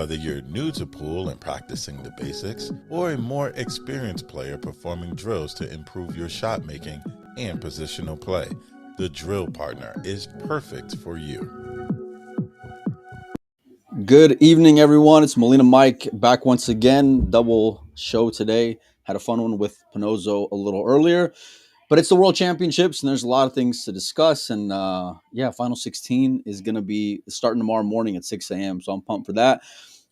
Whether you're new to pool and practicing the basics, or a more experienced player performing drills to improve your shot making and positional play, the Drill Partner is perfect for you. Good evening, everyone. It's Molina Mike back once again. Double show today. Had a fun one with Pinozo a little earlier, but it's the World Championships, and there's a lot of things to discuss. And Final 16 is going to be starting tomorrow morning at 6 a.m. So I'm pumped for that.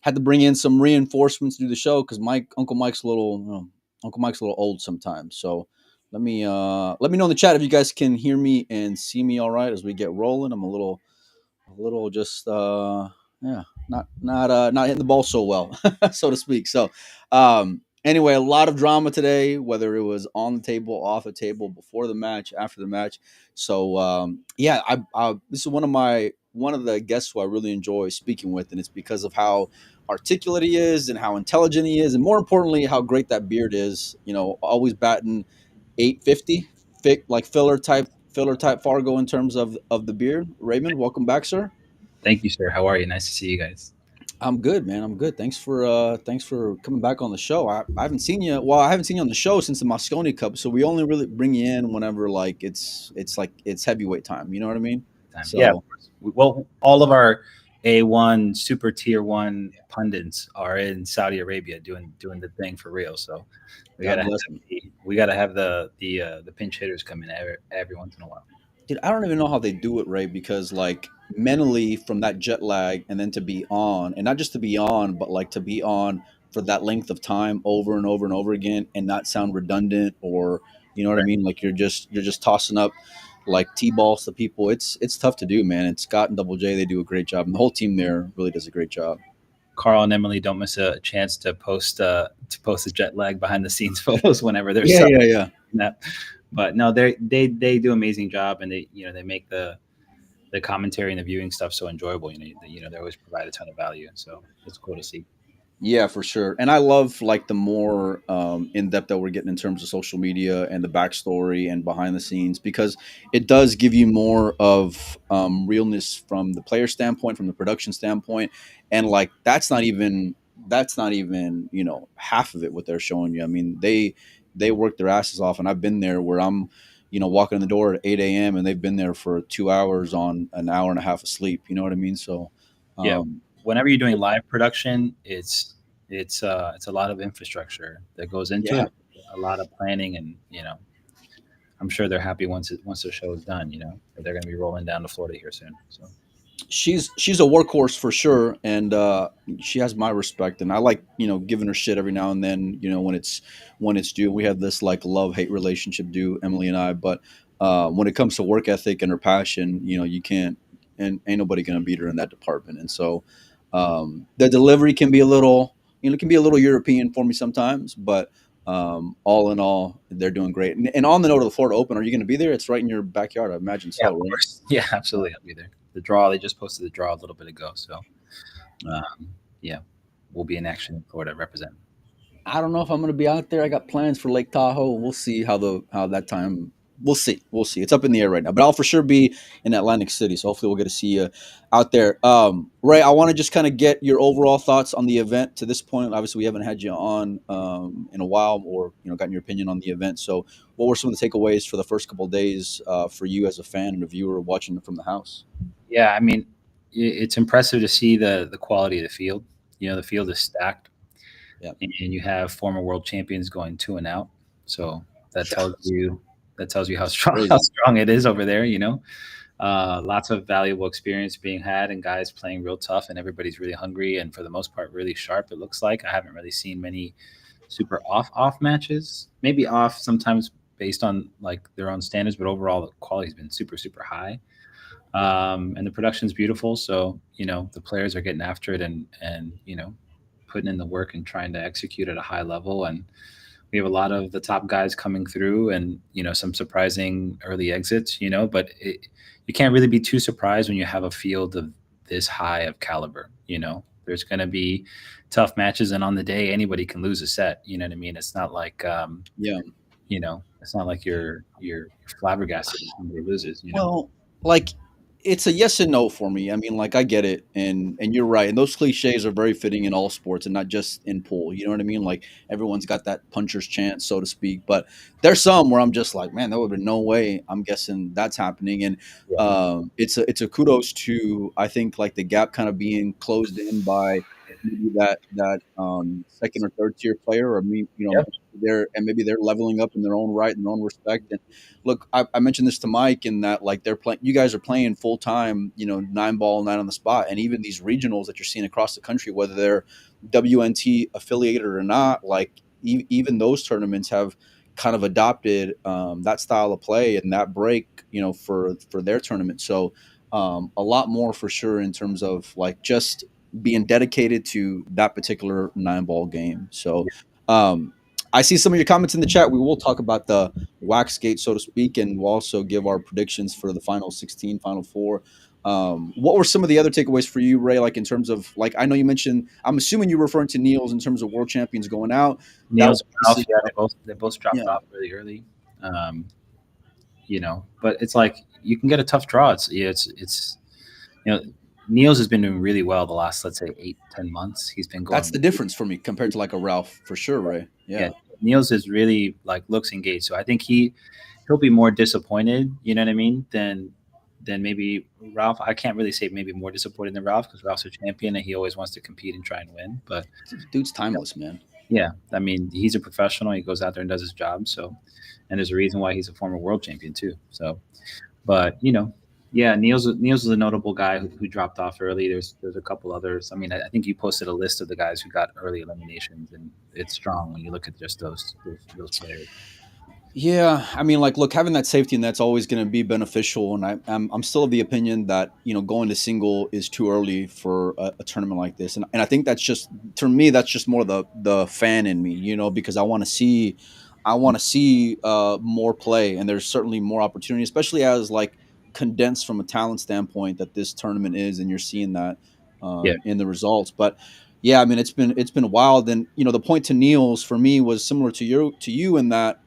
Had to bring in some reinforcements to do the show because Uncle Mike's a little, Uncle Mike's a little old sometimes. So let me know in the chat if you guys can hear me and see me all right as we get rolling. I'm a little just yeah, not hitting the ball so well, so to speak. So anyway, a lot of drama today, whether it was on the table, off the table, before the match, after the match. So this is one of the guests who I really enjoy speaking with, and it's because of how articulate he is and how intelligent he is, and more importantly, how great that beard is. Always batting 850, like filler type Fargo in terms of the beard. Raymond, welcome back, sir. Thank you, sir. How are you? Nice to see you guys. I'm good, man. I'm good. Thanks for coming back on the show. I haven't seen you. Well, I haven't seen you on the show since the Moscone Cup, so we only really bring you in whenever like it's heavyweight time. You know what I mean? So Yeah, of course. Well, all of our A1 super tier one pundits are in Saudi Arabia doing the thing for real. So we God gotta bless him. have the pinch hitters come in every once in a while. Dude, I don't even know how they do it, Ray, because like mentally from that jet lag and then to be on, and not just to be on, but like to be on for that length of time over and over and over again and not sound redundant or you know what I Right. mean? Like you're just tossing up like T-balls to people. It's tough to do, man. And Scott and Double J, they do a great job. And the whole team there really does a great job. Carl and Emily don't miss a chance to post the jet lag behind the scenes photos whenever they're Yeah, subbing yeah, yeah. that. But no, they do an amazing job, and they make the commentary and the viewing stuff so enjoyable. They always provide a ton of value, so it's cool to see. Yeah, for sure. And I love like the more in depth that we're getting in terms of social media and the backstory and behind the scenes because it does give you more of realness from the player standpoint, from the production standpoint, and like that's not even half of it what they're showing you. I mean they work their asses off, and I've been there where I'm walking in the door at 8 a.m. and they've been there for 2 hours on an hour and a half of sleep. You know what I mean? So Yeah, um, whenever you're doing live production, it's a lot of infrastructure that goes into yeah. it, a lot of planning, and I'm sure they're happy once the show is done. They're going to be rolling down to Florida here soon. So She's a workhorse for sure, and she has my respect. And I like giving her shit every now and then. When it's due. We have this like love hate relationship due Emily and I, but when it comes to work ethic and her passion, you can't and ain't nobody gonna beat her in that department. And so the delivery can be a little it can be a little European for me sometimes, but all in all, they're doing great. And on the note of the Florida Open, are you going to be there? It's right in your backyard, I imagine yeah, so, of right? course, yeah, absolutely, I'll be there. The draw, they just posted the draw a little bit ago, so yeah, we'll be in action in Florida representing. I don't know if I'm going to be out there. I got plans for Lake Tahoe. We'll see how that time. We'll see. We'll see. It's up in the air right now, but I'll for sure be in Atlantic City. So hopefully we'll get to see you out there. Ray, I want to just kind of get your overall thoughts on the event to this point. Obviously, we haven't had you on in a while, or gotten your opinion on the event. So, what were some of the takeaways for the first couple of days for you as a fan and a viewer watching it from the house? Yeah, I mean, it's impressive to see the quality of the field. The field is stacked, Yeah, and you have former world champions going 2 and out. So that yeah, tells you how it's strong how crazy. strong it is over there. Lots of valuable experience being had, and guys playing real tough, and everybody's really hungry, and for the most part, really sharp. It looks like I haven't really seen many super off matches. Maybe off sometimes based on like their own standards, but overall the quality's been super super high. And the production's beautiful. So the players are getting after it, and putting in the work and trying to execute at a high level. And we have a lot of the top guys coming through, and some surprising early exits. But you can't really be too surprised when you have a field of this high of caliber. There's going to be tough matches, and on the day anybody can lose a set. You know what I mean? It's not like Yeah. it's not like you're flabbergasted if somebody loses. Well, like it's a yes and no for me. I mean, like I get it, and you're right. And those cliches are very fitting in all sports, and not just in pool. You know what I mean? Like everyone's got that puncher's chance, so to speak. But there's some where I'm just like, man, there would have been no way. I'm guessing that's happening, and Yeah. it's a kudos to, I think, like the gap kind of being closed in by maybe that second or third tier player, or me, Yep. maybe they're leveling up in their own right, in their own respect. And look, I mentioned this to Mike in that, like, they're playing. You guys are playing full time, 9 ball, nine on the spot, and even these regionals that you're seeing across the country, whether they're WNT affiliated or not, like even those tournaments have kind of adopted that style of play and that break, for their tournament. So a lot more for sure in terms of like just being dedicated to that particular 9 ball game. So um, I see some of your comments in the chat. We will talk about the wax skate, so to speak, and we'll also give our predictions for the final 16, final four. What were some of the other takeaways for you, Ray? Like in terms of, like, I know you mentioned, I'm assuming you're referring to Niels in terms of world champions going out. That Niels was and Ralph, obviously, yeah, they both dropped yeah, off really early. Um, but it's like you can get a tough draw. It's you know, Niels has been doing really well the last, let's say, 8-10 months. He's been that's going, the difference for me compared to like a Ralph, for sure, Ray. yeah. Yeah. Niels is really like looks engaged, so I think he'll be more disappointed. You know what I mean? Than maybe Ralph. I can't really say maybe more disappointed than Ralph because Ralph's a champion and he always wants to compete and try and win. But Dude's timeless, man. yeah, I mean, he's a professional. He goes out there and does his job. So, and there's a reason why he's a former world champion too. So, but yeah, Niels is a notable guy who dropped off early. There's a couple others. I mean, I think you posted a list of the guys who got early eliminations, and it's strong when you look at just those players. Yeah, I mean, like, look, having that safety and that's always going to be beneficial. And I'm still of the opinion that going to single is too early for a tournament like this. And I think that's just, to me, that's just more the fan in me, because I want to see more play, and there's certainly more opportunity, especially as like condensed from a talent standpoint that this tournament is, and you're seeing that Yeah, in the results. But yeah, I mean, it's been wild. And the point to Niels for me was similar to you in that,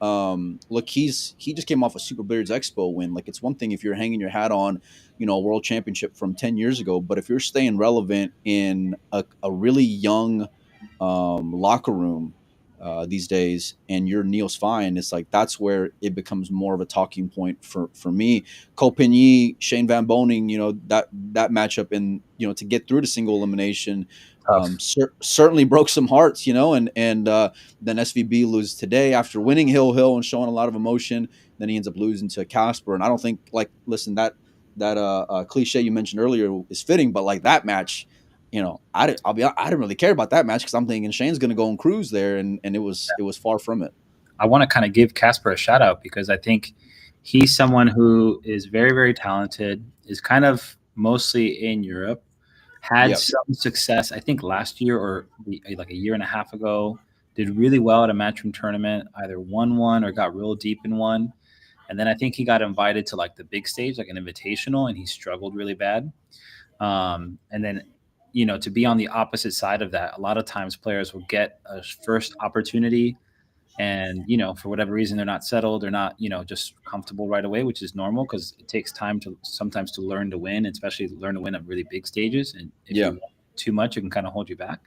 look, he just came off a Super Billiards Expo win. Like, it's one thing if you're hanging your hat on a world championship from 10 years ago, but if you're staying relevant in a really young locker room these days, and you're Niels Fine, it's like that's where it becomes more of a talking point for me. Copigny, Shane Van Boning, that matchup, and to get through to single elimination, tough. certainly broke some hearts, and then SVB loses today after winning Hill and showing a lot of emotion. Then he ends up losing to Casper, and I don't think, like, listen, that cliche you mentioned earlier is fitting, but like that match, I didn't really care about that match because I'm thinking Shane's going to go and cruise there, and it was far from it. I want to kind of give Casper a shout out because I think he's someone who is very, very talented, is kind of mostly in Europe, had Yep. some success, I think last year or like a year and a half ago, did really well at a matchroom tournament, either won one or got real deep in one. And then I think he got invited to like the big stage, like an invitational, and he struggled really bad. And then, to be on the opposite side of that, a lot of times players will get a first opportunity and for whatever reason they're not settled, they're not just comfortable right away, which is normal because it takes time to sometimes to learn to win, especially learn to win at really big stages, and if Yeah. you want too much it can kind of hold you back.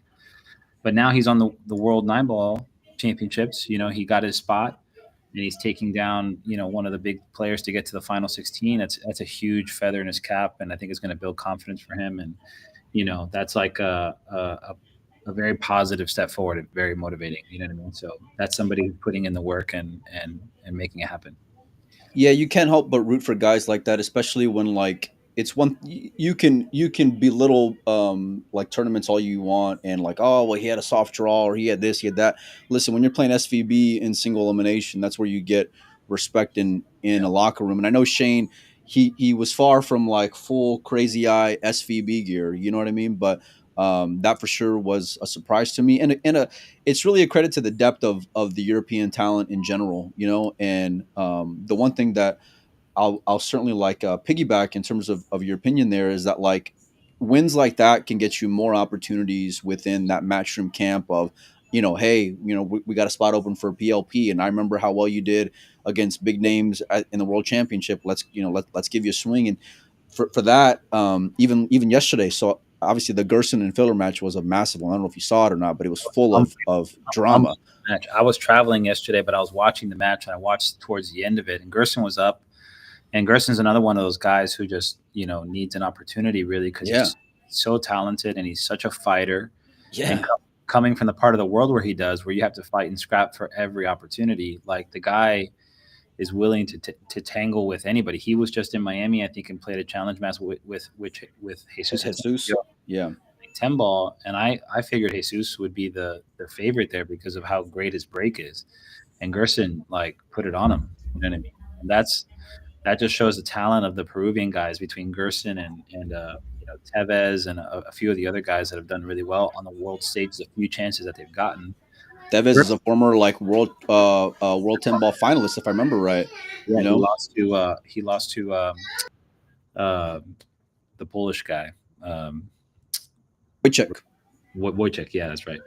But now he's on the world 9 ball championships. He got his spot and he's taking down one of the big players to get to the final 16. That's a huge feather in his cap, and I think it's going to build confidence for him. And that's like a very positive step forward and very motivating. You know what I mean? So that's somebody who's putting in the work and making it happen. Yeah, you can't help but root for guys like that, especially when, like, it's you can belittle like tournaments all you want, and like, oh well, he had a soft draw, or he had this, he had that. Listen, when you're playing SVB in single elimination, that's where you get respect in Yeah. a locker room. And I know Shane, he was far from like full crazy eye SVB gear, you know what I mean? But that for sure was a surprise to me, and it's really a credit to the depth of the European talent in general, and the one thing that I'll certainly like piggyback in terms of your opinion there is that, like, wins like that can get you more opportunities within that matchroom camp of, hey, we got a spot open for PLP, and I remember how well you did against big names in the world championship. Let's give you a swing. And for that, even yesterday. So obviously the Gerson and Filler match was a massive one. I don't know if you saw it or not, but it was full of drama. Match. I was traveling yesterday, but I was watching the match and I watched towards the end of it. And Gerson was up, and Gerson's another one of those guys who just needs an opportunity really because Yeah. he's so talented and he's such a fighter. Yeah. And coming from the part of the world where he does, where you have to fight and scrap for every opportunity, like the guy is willing to tangle with anybody. He was just in Miami, I think, and played a challenge match with Jesus. Yeah. 10 ball, and I figured Jesus would be the favorite there because of how great his break is, and Gerson like put it on him. You know what I mean? And that just shows the talent of the Peruvian guys between Gerson and Tevez and a few of the other guys that have done really well on the world stage. A few chances that they've gotten. Tevez is a former like world 10 ball finalist, if I remember right. Yeah, he lost to the Polish guy. Wojciech, yeah, that's right.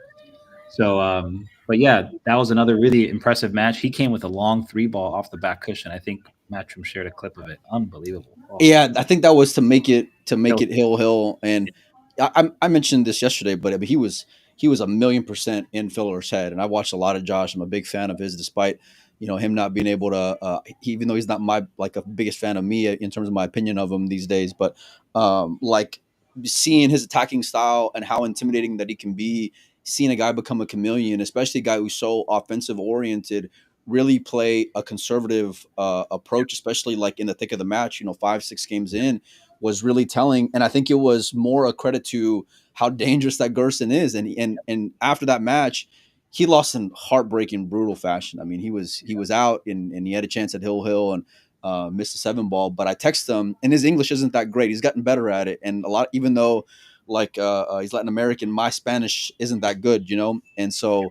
So, but yeah, that was another really impressive match. He came with a long 3-ball off the back cushion. I think Matchroom shared a clip of it. Unbelievable. Oh. Yeah, I think that was to make it hill. And I mentioned this yesterday, but he was 1,000,000% in Filler's head. And I watched a lot of Josh. I'm a big fan of his, despite him not being able to, even though he's not my like a biggest fan of me in terms of my opinion of him these days. But like seeing his attacking style and how intimidating that he can be, seeing a guy become a chameleon, especially a guy who's so offensive oriented, really play a conservative approach, especially like in the thick of the match, 5-6 games in, was really telling. And I think it was more a credit to how dangerous that Gerson is. And after that match, he lost in heartbreaking, brutal fashion. I mean, he was out and he had a chance at Hill and missed a 7-ball. But I texted him, and his English isn't that great. He's gotten better at it. And a lot, even though like he's Latin American, my Spanish isn't that good, And so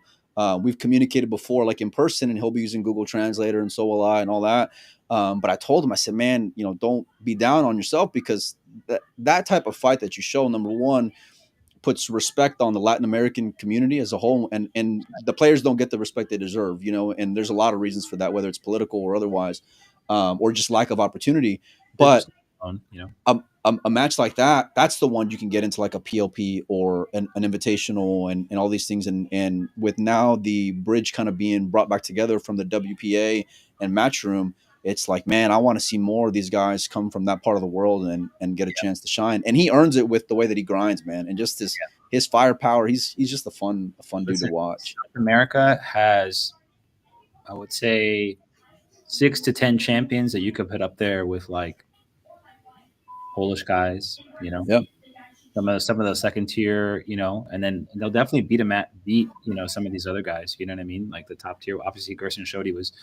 we've communicated before, like in person, and he'll be using Google Translator, and so will I, and all that. But I told him, I said, man, don't be down on yourself, because that type of fight that you show, number one, puts respect on the Latin American community as a whole, and the players don't get the respect they deserve, and there's a lot of reasons for that, whether it's political or otherwise, or just lack of opportunity. But a match like that's the one you can get into like a PLP or an invitational and all these things. And with now the bridge kind of being brought back together from the WPA and Matchroom, it's like, man, I want to see more of these guys come from that part of the world and get a chance to shine. And he earns it with the way that he grinds, man. And just his firepower, he's just a fun dude to watch. America has, I would say, 6 to 10 champions that you could put up there with like Polish guys, Yep. Some of the second tier, and then they'll definitely beat some of these other guys, you know what I mean? Like the top tier. Obviously, Gerson showed he was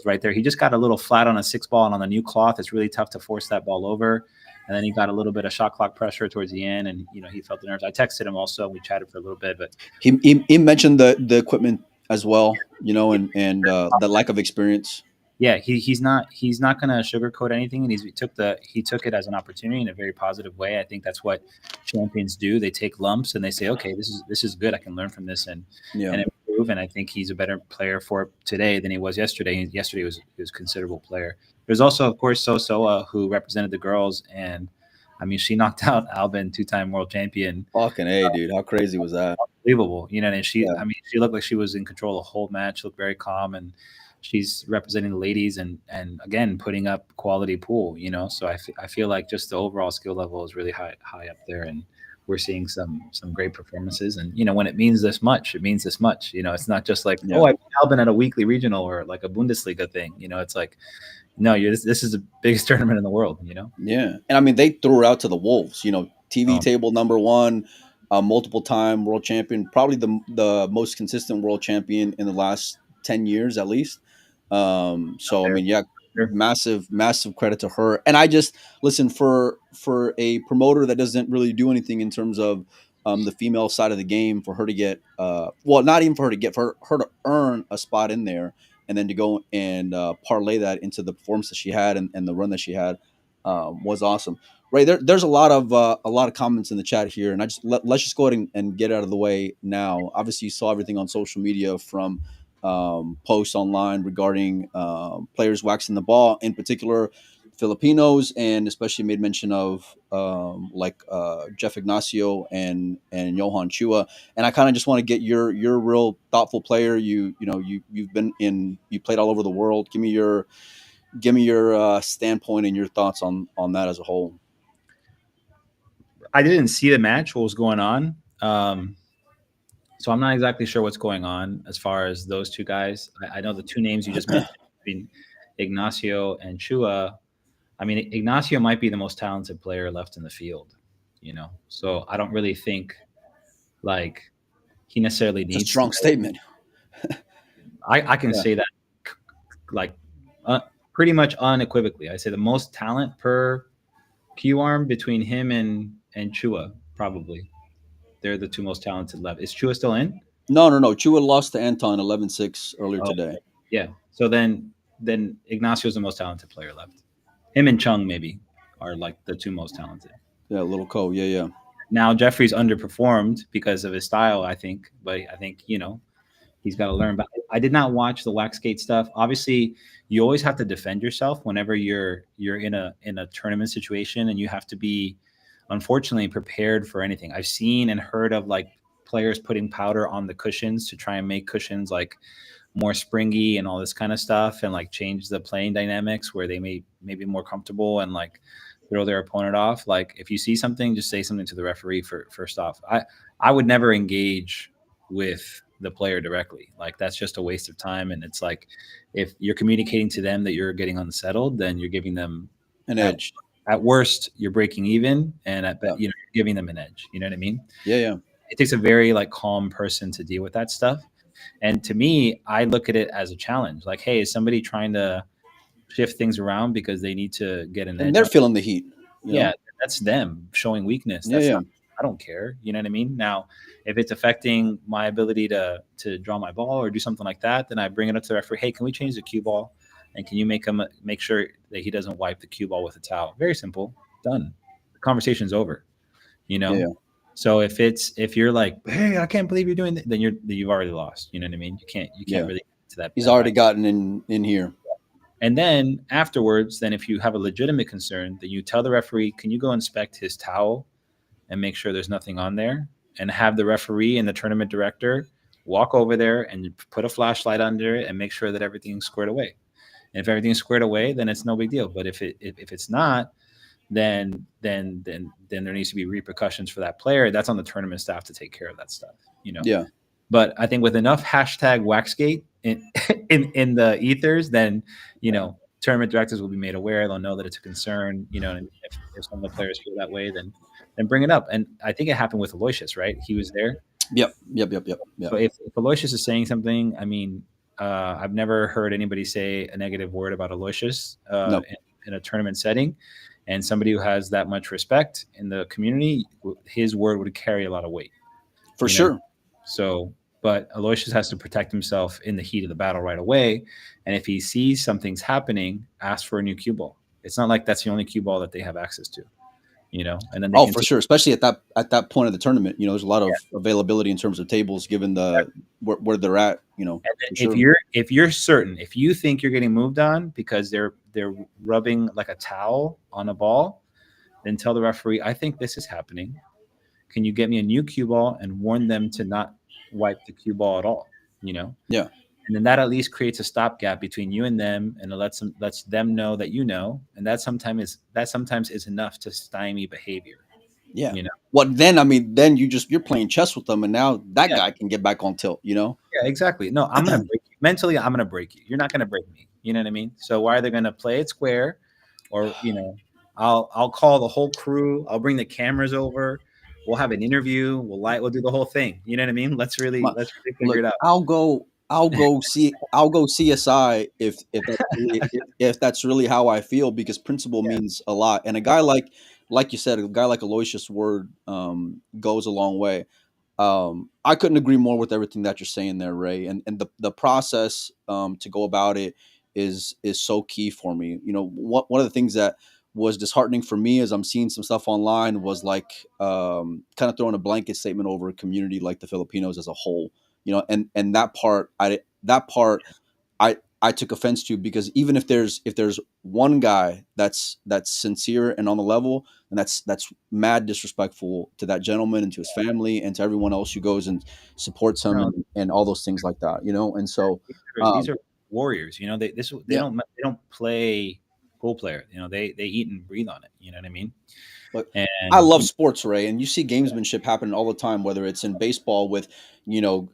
right there. He just got a little flat on a 6-ball, and on the new cloth, it's really tough to force that ball over. And then he got a little bit of shot clock pressure towards the end, and he felt the nerves. I texted him also. We chatted for a little bit, but he mentioned the equipment as well, and the lack of experience. Yeah, he's not going to sugarcoat anything, and he took it as an opportunity in a very positive way. I think that's what champions do. They take lumps and they say, okay, this is good. I can learn from this and improve. And I think he's a better player for today than he was yesterday. Yesterday was a considerable player. There's also, of course, Sosoa, who represented the girls, and I mean, she knocked out Albin, 2-time world champion. Fucking A, dude! How crazy was that? Unbelievable, and she looked like she was in control the whole match. Looked very calm, and she's representing the ladies and again putting up quality pool, So I feel like just the overall skill level is really high up there, and we're seeing some great performances. And when it means this much, it means this much. It's not just like I beat Albin at a weekly regional or like a Bundesliga thing. It's like, no, this is the biggest tournament in the world. Yeah, and I mean they threw her out to the wolves. TV table number 1. Multiple time world champion, probably the most consistent world champion in the last 10 years at least. So I mean, massive credit to her. And I just listen, for a promoter that doesn't really do anything in terms of the female side of the game, for her to get not even for her to get, for her to earn a spot in there, and then to go and parlay that into the performance that she had and the run that she had was awesome. Right there's a lot of comments in the chat here, and I just let's just go ahead and get out of the way now. Obviously, you saw everything on social media from posts online regarding players waxing the ball. In particular, Filipinos, and especially made mention of Jeff Ignacio and Johan Chua. And I kind of just want to get your real thoughtful player. You played all over the world. Give me your standpoint and your thoughts on that as a whole. I didn't see the match, what was going on. So I'm not exactly sure what's going on as far as those two guys. I know the two names you just mentioned between Ignacio and Chua. I mean, Ignacio might be the most talented player left in the field, So I don't really think like he necessarily It's a needs. strong statement. I can say that like pretty much unequivocally. I say the most talent per Q arm between him and Chua, probably. They're the two most talented left. Is Chua still in? No. Chua lost to Anton 11-6 earlier today. Yeah. So then Ignacio's the most talented player left. Him and Chung maybe are like the two most talented. Yeah, little Co. Yeah. Now Jeffrey's underperformed because of his style, I think. But I think he's got to learn. But I did not watch the Waxgate stuff. Obviously, you always have to defend yourself whenever you're in a tournament situation, and you have to be, unfortunately, prepared for anything. I've seen and heard of like players putting powder on the cushions to try and make cushions like more springy and all this kind of stuff, and like change the playing dynamics where they may be more comfortable and like throw their opponent off. Like if you see something, just say something to the referee first off. I would never engage with the player directly. Like that's just a waste of time. And it's like if you're communicating to them that you're getting unsettled, then you're giving them an edge. At worst, you're breaking even, and at best, you're giving them an edge. You know what I mean? Yeah. It takes a very like calm person to deal with that stuff. And to me, I look at it as a challenge. Like, hey, is somebody trying to shift things around because they need to get an edge? And they're feeling the heat. Yeah, that's them showing weakness. That's not, I don't care. You know what I mean? Now, if it's affecting my ability to draw my ball or do something like that, then I bring it up to the referee. Hey, can we change the cue ball? And can you make sure that he doesn't wipe the cue ball with a towel? Very simple. Done. The conversation's over. Yeah. So if you're like, hey, I can't believe you're doing that, then you've already lost. You know what I mean? You can't really get to that. He's already gotten in here. And then afterwards, then if you have a legitimate concern, then you tell the referee, can you go inspect his towel and make sure there's nothing on there? And have the referee and the tournament director walk over there and put a flashlight under it and make sure that everything's squared away. And if everything's squared away, then it's no big deal. But if it's not, then there needs to be repercussions for that player. That's on the tournament staff to take care of that stuff. Yeah. But I think with enough hashtag Waxgate in the ethers, then tournament directors will be made aware. They'll know that it's a concern. And if some of the players feel that way, then bring it up. And I think it happened with Aloysius, right? He was there. Yep. So if Aloysius is saying something, I mean, I've never heard anybody say a negative word about Aloysius in a tournament setting. And somebody who has that much respect in the community, his word would carry a lot of weight. For sure. So, but Aloysius has to protect himself in the heat of the battle right away. And if he sees something's happening, ask for a new cue ball. It's not like that's the only cue ball that they have access to, and then for sure. Especially at that point of the tournament, there's a lot of availability in terms of tables given where they're at, And if you're certain, if you think you're getting moved on because they're rubbing like a towel on a ball, then tell the referee, I think this is happening. Can you get me a new cue ball and warn them to not wipe the cue ball at all? Yeah. And then that at least creates a stopgap between you and them, and it lets them know that and that sometimes is enough to stymie behavior. Yeah. Well, then you're playing chess with them, and now that guy can get back on tilt. Yeah, exactly. No, I'm gonna break you. Mentally, I'm gonna break you. You're not gonna break me. You know what I mean? So why are they gonna play it square, or I'll call the whole crew. I'll bring the cameras over. We'll have an interview. We'll do the whole thing. You know what I mean? Let's really figure it out. I'll go CSI if that's really how I feel, because principle means a lot. And a guy like you said, a guy like Aloysius' word goes a long way. I couldn't agree more with everything that you're saying there, Ray. And the process to go about it is so key for me. One of the things that was disheartening for me as I'm seeing some stuff online was like kind of throwing a blanket statement over a community like the Filipinos as a whole. And that part I I took offense to, because even if there's one guy that's sincere and on the level, and that's mad disrespectful to that gentleman and to his family and to everyone else who goes and supports him No, and all those things like that, and so these um, are warriors. They yeah. don't play role player. They eat and breathe on it. You know what I mean? But I And love sports, Ray, and you see gamesmanship happen all the time, whether it's in baseball with, pine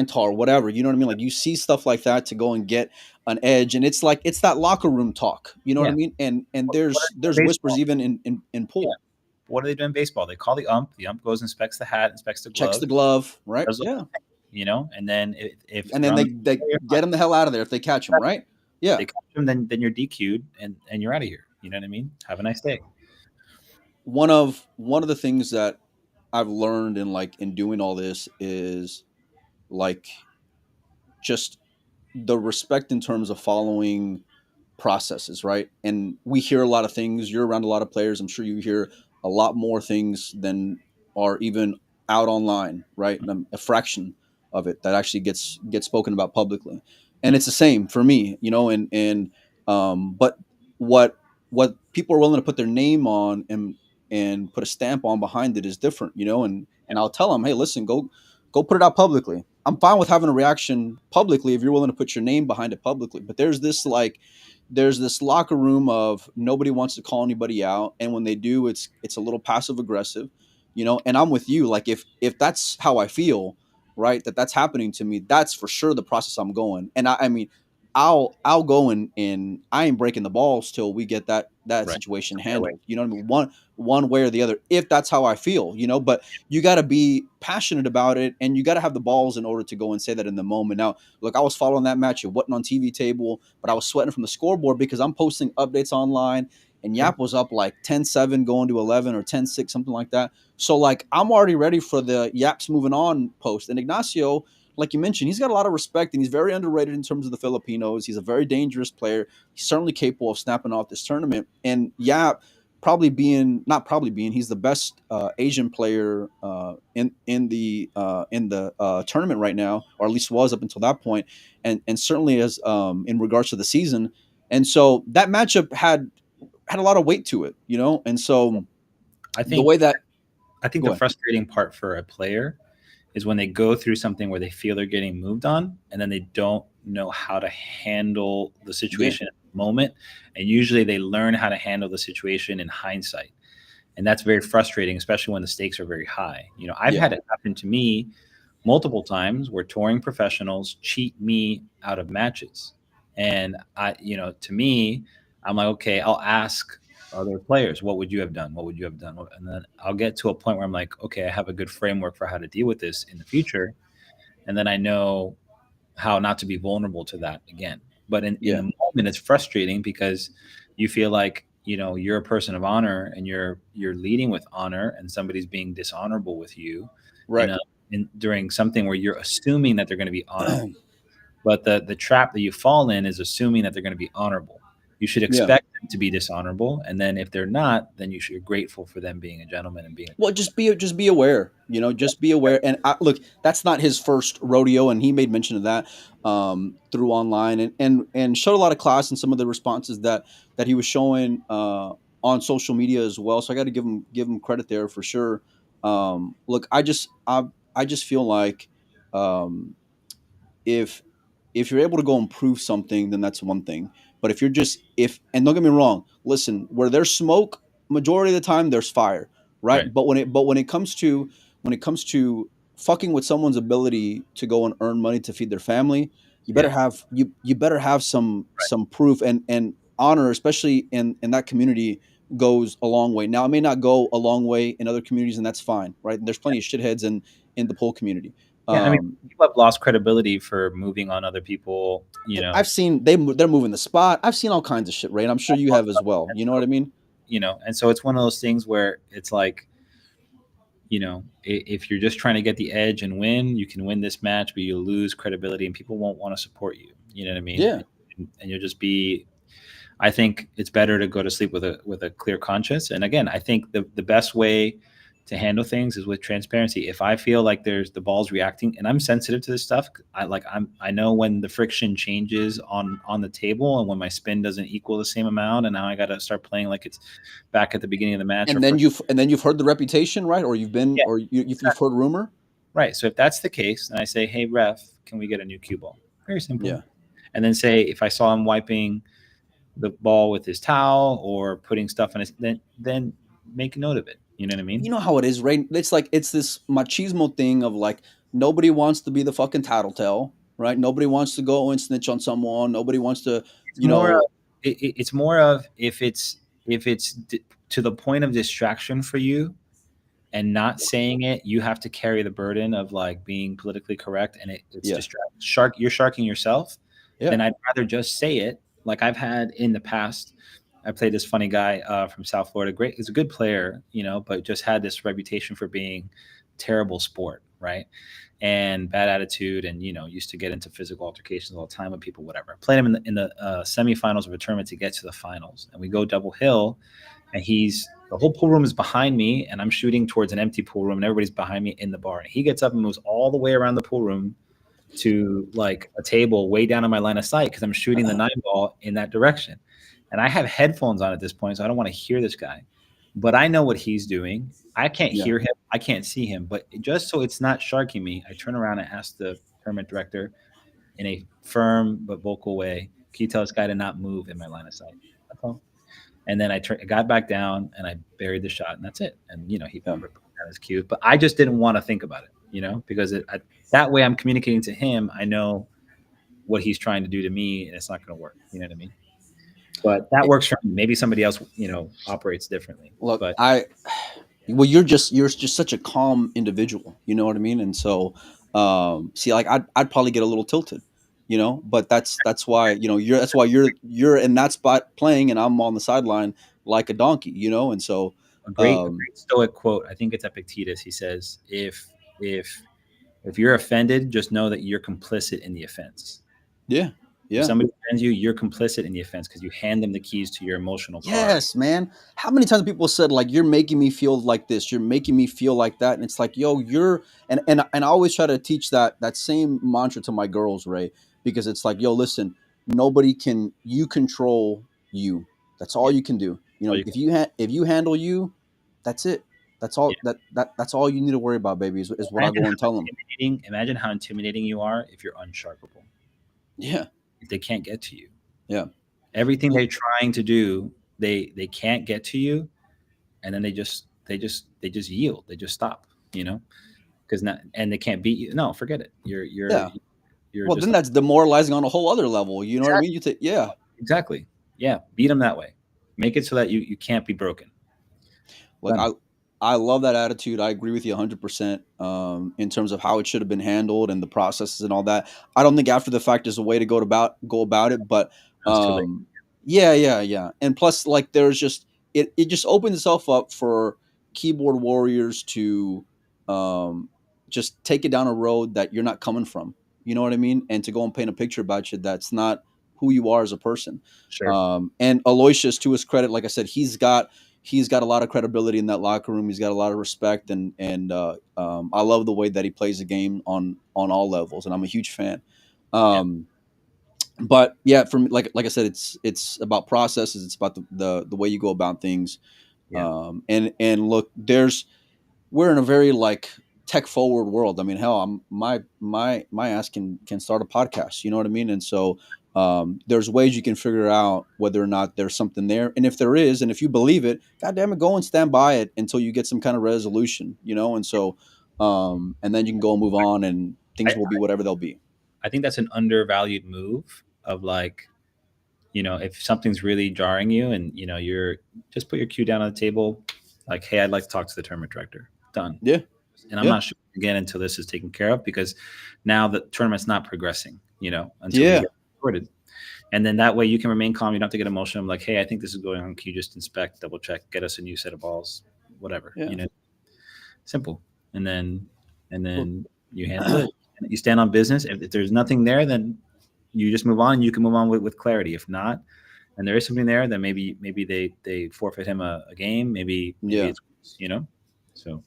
tar, or whatever. You know what I mean? Like, you see stuff like that to go and get an edge, and it's like it's that locker room talk. You know what I yeah, mean? And what there's are whispers baseball? even in Yeah. pool. What do they do in baseball? They call the ump. The ump goes, inspects the hat, inspects the Checks glove, the glove, right? does the Yeah, whole thing, and then if and they're then on they the they you're get fine. him the hell out of there if they catch him, right? If Yeah. they catch them, then you're DQ'd and you're out of here. You know what I mean? Have a nice day. One of the things that I've learned in doing all this is, like, just the respect in terms of following processes, right? And we hear a lot of things. You're around a lot of players. I'm sure you hear a lot more things than are even out online, right? And a fraction of it that actually gets spoken about publicly. And it's the same for me, but what what people are willing to put their name on and put a stamp on behind it is different, and I'll tell them, hey, listen, go put it out publicly. I'm fine with having a reaction publicly if you're willing to put your name behind it publicly. But there's this locker room of nobody wants to call anybody out, and when they do, it's a little passive aggressive, And I'm with you. Like, if that's how I feel, right, that's happening to me, that's for sure the process I'm going. And I mean, I'll go and I ain't breaking the balls till we get that Right. situation Stay away. handled. You know what I mean? One way or the other, if that's how I feel, But you got to be passionate about it, and you got to have the balls in order to go and say that in the moment. Now, look, I was following that match. It wasn't on TV table, but I was sweating from the scoreboard because I'm posting updates online, and Sure. Yap was up like 10-7 going to 11 or 10-6, something like that. So, like, I'm already ready for the Yaps moving on post. And Ignacio, like you mentioned, he's got a lot of respect, and he's very underrated in terms of the Filipinos. He's a very dangerous player. He's certainly capable of snapping off this tournament. And Yap, not probably being, he's the best Asian player in the tournament right now, or at least was up until that point, and certainly as in regards to the season. And so that matchup had a lot of weight to it, And so I the think way that I think go the ahead, frustrating part for a player is when they go through something where they feel they're getting moved on, and then they don't know how to handle the yeah, situation at the moment. And usually they learn how to handle the situation in hindsight. And that's very frustrating, especially when the stakes are very high. I've yeah, had it happen to me multiple times where touring professionals cheat me out of matches. And to me, I'm like, okay, I'll ask other players, what would you have done? What would you have done? And then I'll get to a point where I'm like, okay, I have a good framework for how to deal with this in the future. And then I know how not to be vulnerable to that again. But in yeah, the moment, it's frustrating because you feel like, you're a person of honor and you're leading with honor, and somebody's being dishonorable with you in right. a during something where you're assuming that they're going to be honorable. But the trap that you fall in is assuming that they're going to be honorable. You should Yeah. expect them to be dishonorable, and then if they're not, then you should be grateful for them being a gentleman and being a Well, good player. just be aware, just be aware. And look, that's not his first rodeo, and he made mention of that through online, and showed a lot of class in some of the responses that he was showing on social media as well. So I got to give him credit there for sure. Look, I just feel like um, if you're able to go and prove something, then that's one thing. But if you're just if and don't get me wrong, listen, where there's smoke, majority of the time there's fire, right? Right. But when it comes to fucking with someone's ability to go and earn money to feed their family, Yeah. you better have some Right. some proof, and honor, especially in that community, goes a long way. Now, it may not go a long way in other communities, and that's fine, right? There's plenty of shitheads in the pole community. Yeah. I mean, um, people have lost credibility for moving on other people. I've seen they're moving the spot. I've seen all kinds of shit, right? I'm sure you have as well. You know what I mean? And so it's one of those things where it's like, if you're just trying to get the edge and win, you can win this match, but you lose credibility and people won't want to support you. You know what I mean? Yeah, And you'll just be. I think it's better to go to sleep with a clear conscience. And again, I think the best way to handle things is with transparency. If I feel like there's the ball's reacting, and I'm sensitive to this stuff, I know when the friction changes on the table, and when my spin doesn't equal the same amount, and now I got to start playing like it's back at the beginning of the match. And then you've heard the reputation, right? Or you've been, Yeah, or you've exactly. heard rumor. Right. So if that's the case, and I say, hey ref, can we get a new cue ball? Very simple. Yeah. And then say if I saw him wiping the ball with his towel or putting stuff on his, then make a note of it. You know what I mean? You know how it is, right? It's like it's this machismo thing of like nobody wants to be the fucking tattletale, right? Nobody wants to go and snitch on someone. Nobody wants to, It's more of it's more of if it's to the point of distraction for you and not saying it, you have to carry the burden of like being politically correct, and it's Yeah. you're sharking yourself. Yeah. Then I'd rather just say it. Like I've had in the past, I played this funny guy from South Florida. Great, he's a good player, but just had this reputation for being terrible sport, right? And bad attitude, and used to get into physical altercations all the time with people, whatever. Played him in the semifinals of a tournament to get to the finals, and we go double hill, and the whole pool room is behind me, and I'm shooting towards an empty pool room, and everybody's behind me in the bar. And he gets up and moves all the way around the pool room to like a table way down on my line of sight because I'm shooting the 9 ball in that direction. And I have headphones on at this point, so I don't want to hear this guy. But I know what he's doing. I can't hear him. I can't see him. But just so it's not sharking me, I turn around and ask the tournament director in a firm but vocal way, can you tell this guy to not move in my line of sight? That's all. And then I got back down and I buried the shot, and that's it. And, he put down his cue. But I just didn't want to think about it, because that way I'm communicating to him. I know what he's trying to do to me, and it's not going to work. You know what I mean? But that works for me. Maybe somebody else, operates differently. Look, but you're just such a calm individual. You know what I mean? And so, see, like I'd probably get a little tilted, but that's why, you're in that spot playing and I'm on the sideline like a donkey, and so a great Stoic quote. I think it's Epictetus. He says, if you're offended, just know that you're complicit in the offense. Yeah. If somebody offends you, you're complicit in the offense because you hand them the keys to your emotional car. Yes, man. How many times people said like, you're making me feel like this, you're making me feel like that, and it's like, yo, and I always try to teach that same mantra to my girls, Ray, because it's like, yo, listen, you control you. That's all you can do. If you handle you, that's it. That's all. That's all you need to worry about, baby. Is what I go and tell them. Imagine how intimidating you are if you're unsharpable. Yeah. If they can't get to you. Yeah. Everything they're trying to do, they can't get to you, and then they just yield. They just stop. Because and they can't beat you. No, forget it. You're well, then that's demoralizing on a whole other level. You know what I mean? Exactly. Yeah. Beat them that way. Make it so that you can't be broken. Like I love that attitude. I agree with you 100% in terms of how it should have been handled and the processes and all that. I don't think after the fact is a way to go about it, but yeah. And plus, like, there's just it just opens itself up for keyboard warriors to just take it down a road that you're not coming from. You know what I mean? And to go and paint a picture about you that's not who you are as a person. Sure. And Aloysius, to his credit, like I said, he's got a lot of credibility in that locker room. He's got a lot of respect, and I love the way that he plays the game on all levels, and I'm a huge fan. But yeah, for me, like I said, it's about processes. It's about the way you go about things. Yeah. And look, we're in a very like tech forward world. I mean, hell, my ass can start a podcast. You know what I mean? And so there's ways you can figure out whether or not there's something there, and if there is, and if you believe it, God damn it, go and stand by it until you get some kind of resolution. And so and then you can go and move on, and things will be whatever they'll be. I think that's an undervalued move of like, if something's really jarring you and, you're just put your cue down on the table, like, hey, I'd like to talk to the tournament director. Done. Yeah. And I'm not shooting again until this is taken care of, because now the tournament's not progressing, until we get recorded. And then that way you can remain calm. You don't have to get emotional. I'm like, hey, I think this is going on. Can you just inspect, double check, get us a new set of balls, whatever, simple. And then you handle it. You stand on business. If there's nothing there, then you just move on. You can move on with clarity. If not, and there is something there, then maybe they forfeit him a game. Maybe it's, So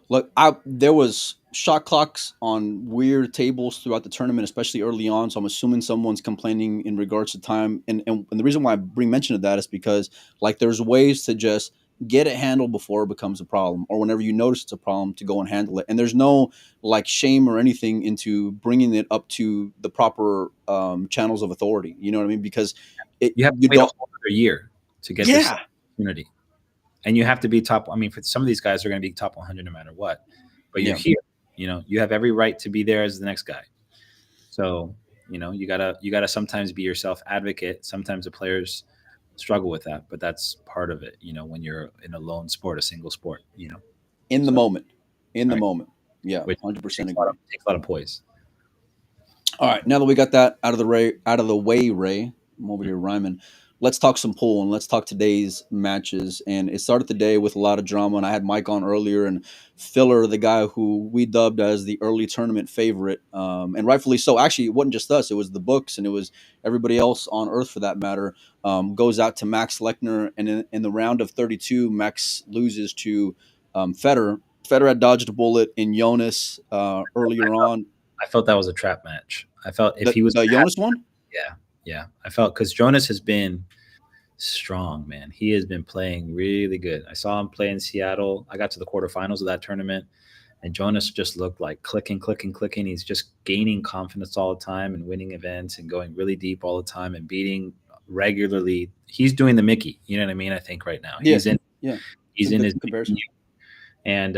Look, there was shot clocks on weird tables throughout the tournament, especially early on. So I'm assuming someone's complaining in regards to time. And the reason why I bring mention of that is because like there's ways to just get it handled before it becomes a problem, or whenever you notice it's a problem to go and handle it. And there's no like shame or anything into bringing it up to the proper channels of authority. You know what I mean? Because you have to you wait a don't. whole other year to get this Yeah, opportunity. And you have to be top. I mean, for some of these guys, they're going to be top 100 no matter what. But you're yeah. here. You have every right to be there as the next guy. So you gotta sometimes be your self advocate. Sometimes the players struggle with that, but that's part of it. When you're in a lone sport, a single sport. In the So moment, in the right, moment. Yeah, which 100% takes a lot of agree. takes a lot of poise. All right, now that we got that out of the way, Ray, I'm over here rhyming. Let's talk some pool and let's talk today's matches. And it started the day with a lot of drama. And I had Mike on earlier and Filler, the guy who we dubbed as the early tournament favorite, and rightfully so. Actually, it wasn't just us; it was the books and it was everybody else on Earth for that matter. Goes out to Max Lechner, and in the round of 32, Max loses to Federer. Federer had dodged a bullet in Jonas earlier on. I felt that was a trap match. I felt if The he was the Jonas one. yeah, yeah. I felt because Jonas has been strong, man. He has been playing really good. I saw him play in Seattle. I got to the quarterfinals of that tournament, and Jonas just looked like clicking, clicking, clicking. He's just gaining confidence all the time and winning events and going really deep all the time and beating regularly. He's doing the Mickey. You know what I mean? I think right now Yeah, yeah, it's he's a in good his comparison. and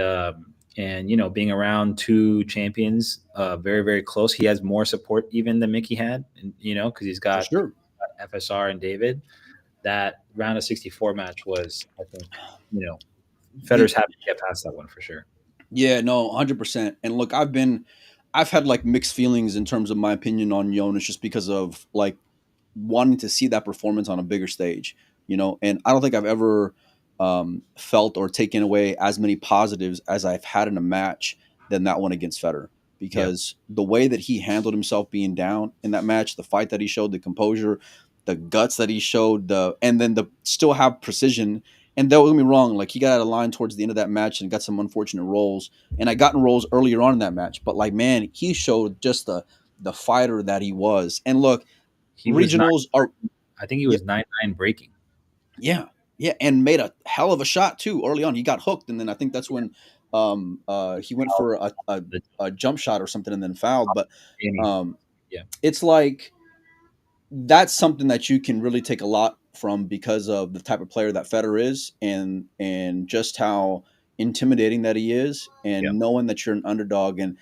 being around two champions, very very close. He has more support even than Mickey had, and because he's For got sure. FSR and David. That round of 64 match was, I think, Federer's The happy to get past that one for sure. Yeah, no, 100%. And look, I've had like mixed feelings in terms of my opinion on Jonas just because of like wanting to see that performance on a bigger stage, and I don't think I've ever felt or taken away as many positives as I've had in a match than that one against Federer Yeah, because the way that he handled himself being down in that match, the fight that he showed, the composure, the guts that he showed, and then the still have precision. And don't get me wrong, like he got out of line towards the end of that match and got some unfortunate rolls. And I got in rolls earlier on in that match, but like man, he showed just the fighter that he was. And look, he was not. regionals are I think he yeah, was 9-9 breaking. yeah, yeah, and made a hell of a shot too early on. He got hooked, and then I think that's when he went for The a jump shot or something and then fouled. But Danny, um, yeah, it's like that's something that you can really take a lot from because of the type of player that Federer is and just how intimidating that he is yeah, and knowing that you're an underdog and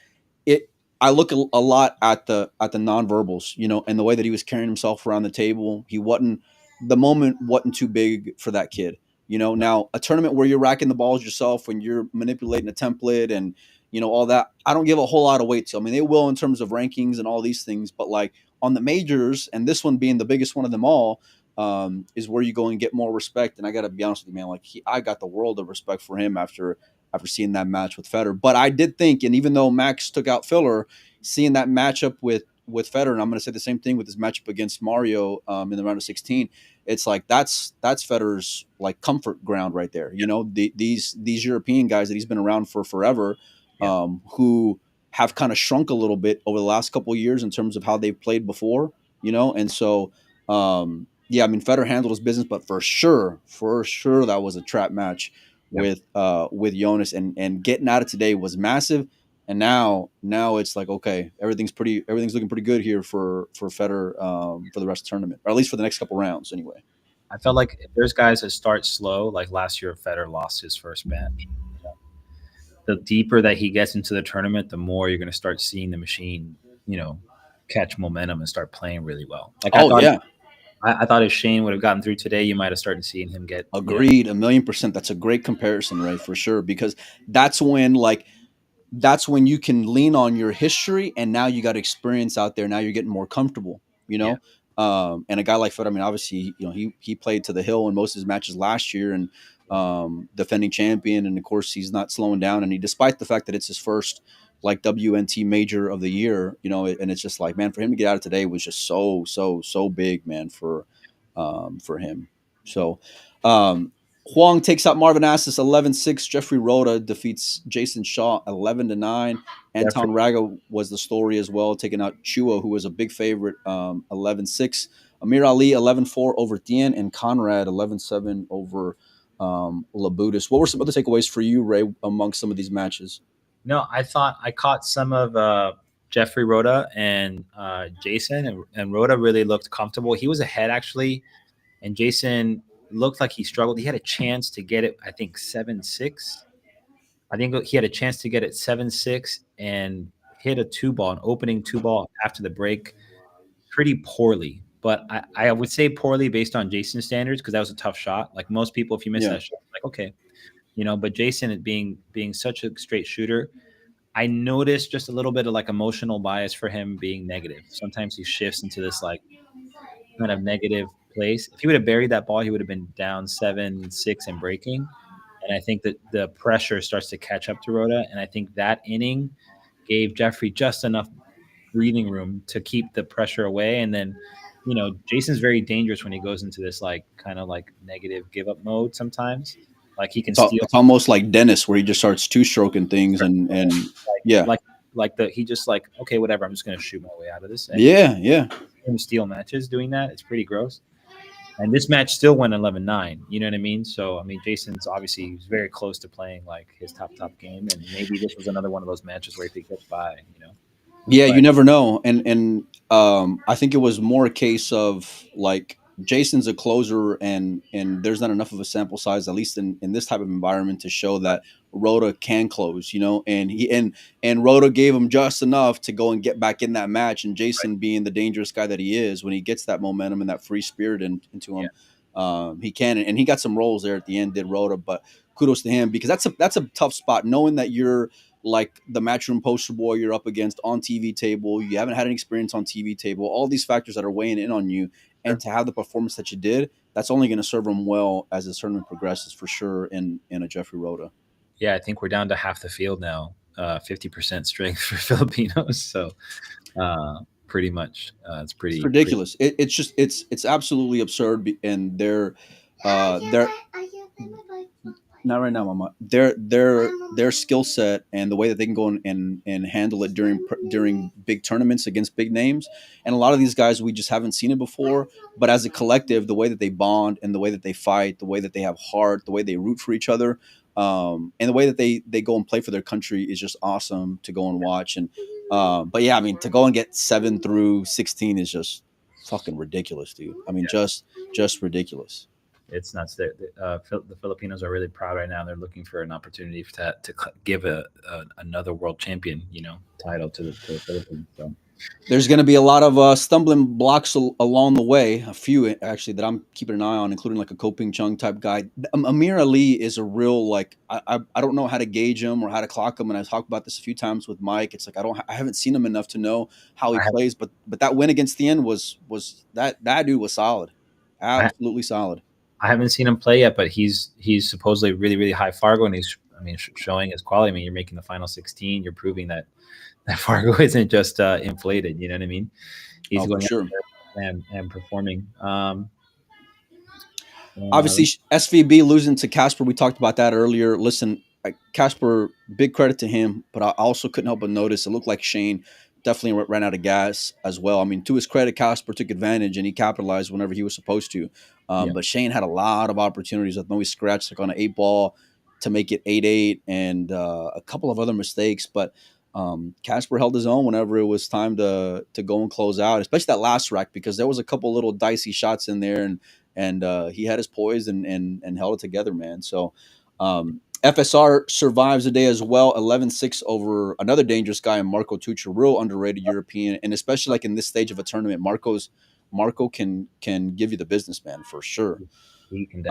it I look a lot at the nonverbals, and the way that he was carrying himself around the table. He wasn't the moment wasn't too big for that kid. no, Now a tournament where you're racking the balls yourself when you're manipulating a template and all that, I don't give a whole lot of weight to. I mean, they will in terms of rankings and all these things, but like on the majors, and this one being the biggest one of them all, is where you go and get more respect. And I got to be honest with you, man. Like I got the world of respect for him after seeing that match with Federer. But I did think, and even though Max took out Filler, seeing that matchup with Federer, and I'm going to say the same thing with his matchup against Mario in the round of 16. It's like that's Federer's like comfort ground right there. These European guys that he's been around for forever, yeah. who have kind of shrunk a little bit over the last couple of years in terms of how they've played before, and so yeah, I mean Federer handled his business, but for sure that was a trap match Yep. with Jonas, and getting out of today was massive. And now it's like okay, everything's looking pretty good here for Federer for the rest of the tournament, or at least for the next couple rounds anyway. I felt like if there's guys that start slow, like last year, Federer lost his first match. The deeper that he gets into the tournament, the more you're going to start seeing the machine, catch momentum and start playing really well. Like I Oh thought, yeah, I thought if Shane would have gotten through today, you might have started seeing him get, agreed, 1,000,000%. That's a great comparison, Ray, for sure, because that's when like that's when you can lean on your history and now you got experience out there. Now you're getting more comfortable, yeah, and a guy like Federer, I mean, obviously, he played to the hill in most of his matches last year and defending champion. And of course, he's not slowing down. And despite the fact that it's his first like WNT major of the year, and it's just like, man, for him to get out of today was just so big, man, for him. So, um, Huang takes out Marvin Assis 11-6. Jeffrey Rhoda defeats Jason Shaw 11-9. Jeffrey, Anton Raga was the story as well, taking out Chua, who was a big favorite, 11-6. Amir Ali 11-4 over Tien, and Conrad 11-7 over Labutus. What were some other takeaways for you, Ray, among some of these matches? no, I thought I caught some of Jeffrey Rhoda and Jason, and Rhoda really looked comfortable. He was ahead actually, and Jason looked like he struggled. He had a chance to get it, I think 7-6. I think he had a chance to get it 7-6 and hit a two ball, an opening two ball after the break, pretty poorly. But I would say poorly based on Jason's standards because that was a tough shot. Like most people, if you miss Yeah. that shot, like okay, But Jason being such a straight shooter, I noticed just a little bit of like emotional bias for him being negative. Sometimes he shifts into this like kind of negative place. If he would have buried that ball, he would have been down 7-6 and breaking. And I think that the pressure starts to catch up to Rhoda. And I think that inning gave Jeffrey just enough breathing room to keep the pressure away. And then, Jason's very dangerous when he goes into this like kind of like negative give up mode sometimes. Like he can steal. It's almost like Dennis, where he just starts two-stroking things, and yeah, like he just like, okay, whatever, I'm just gonna shoot my way out of this. And yeah. him steal matches doing that, it's pretty gross. And this match still went 11-9. You know what I mean? So I mean, Jason's obviously he was very close to playing like his top game, and maybe this was another one of those matches where he could get by. Yeah, But you never know, and I think it was more a case of like Jason's a closer, and there's not enough of a sample size, at least in this type of environment, to show that Rhoda can close, and and Rhoda gave him just enough to go and get back in that match, and Jason, being the dangerous guy that he is, when he gets that momentum and that free spirit into him, he can, and he got some rolls there at the end, did Rhoda, but kudos to him, because that's a tough spot, knowing that you're like the matchroom poster boy you're up against on TV table. You haven't had an experience on TV table. All these factors that are weighing in on you, and to have the performance that you did, that's only going to serve him well as the tournament progresses, for sure. In a Jeffrey Rhoda. Yeah, I think we're down to half the field now, 50% strength for Filipinos. So pretty much, it's It's ridiculous. It's absolutely absurd, and they're not right now, Mama. Their skill set and the way that they can go and handle it during big tournaments against big names, and a lot of these guys, we just haven't seen it before. But as a collective, the way that they bond and the way that they fight, the way that they have heart, the way they root for each other, and the way that they go and play for their country is just awesome to go and watch. And but yeah, I mean, to go and get 7 through 16 is just fucking ridiculous, dude. I mean, just ridiculous. It's nuts. The Filipinos are really proud right now. They're looking for an opportunity to give another world champion, title to the Philippines. So there's going to be a lot of stumbling blocks along the way. A few actually that I'm keeping an eye on, including like a Koping Chung type guy. Amir Ali is a real like I don't know how to gauge him or how to clock him, and I talked about this a few times with Mike. It's like I haven't seen him enough to know how he plays, but that win against the end was that dude was solid, absolutely solid. I haven't seen him play yet, but he's supposedly really, really high Fargo, and he's showing his quality. I mean, you're making the final 16. You're proving that Fargo isn't just inflated. You know what I mean? He's going sure. and performing. Obviously, SVB losing to Casper. We talked about that earlier. Listen, Casper, big credit to him, but I also couldn't help but notice it looked like Shane definitely ran out of gas as well. I mean, to his credit, Casper took advantage and he capitalized whenever he was supposed to. But Shane had a lot of opportunities. I know he scratched like on an 8 ball to make it 8-8 and a couple of other mistakes. But Casper held his own whenever it was time to go and close out, especially that last rack, because there was a couple little dicey shots in there, and he had his poise and held it together, man. So FSR survives the day as well, 11-6 over another dangerous guy, Marco Tucci, real underrated European, and especially like in this stage of a tournament, Marco can give you the business, man, for sure. He can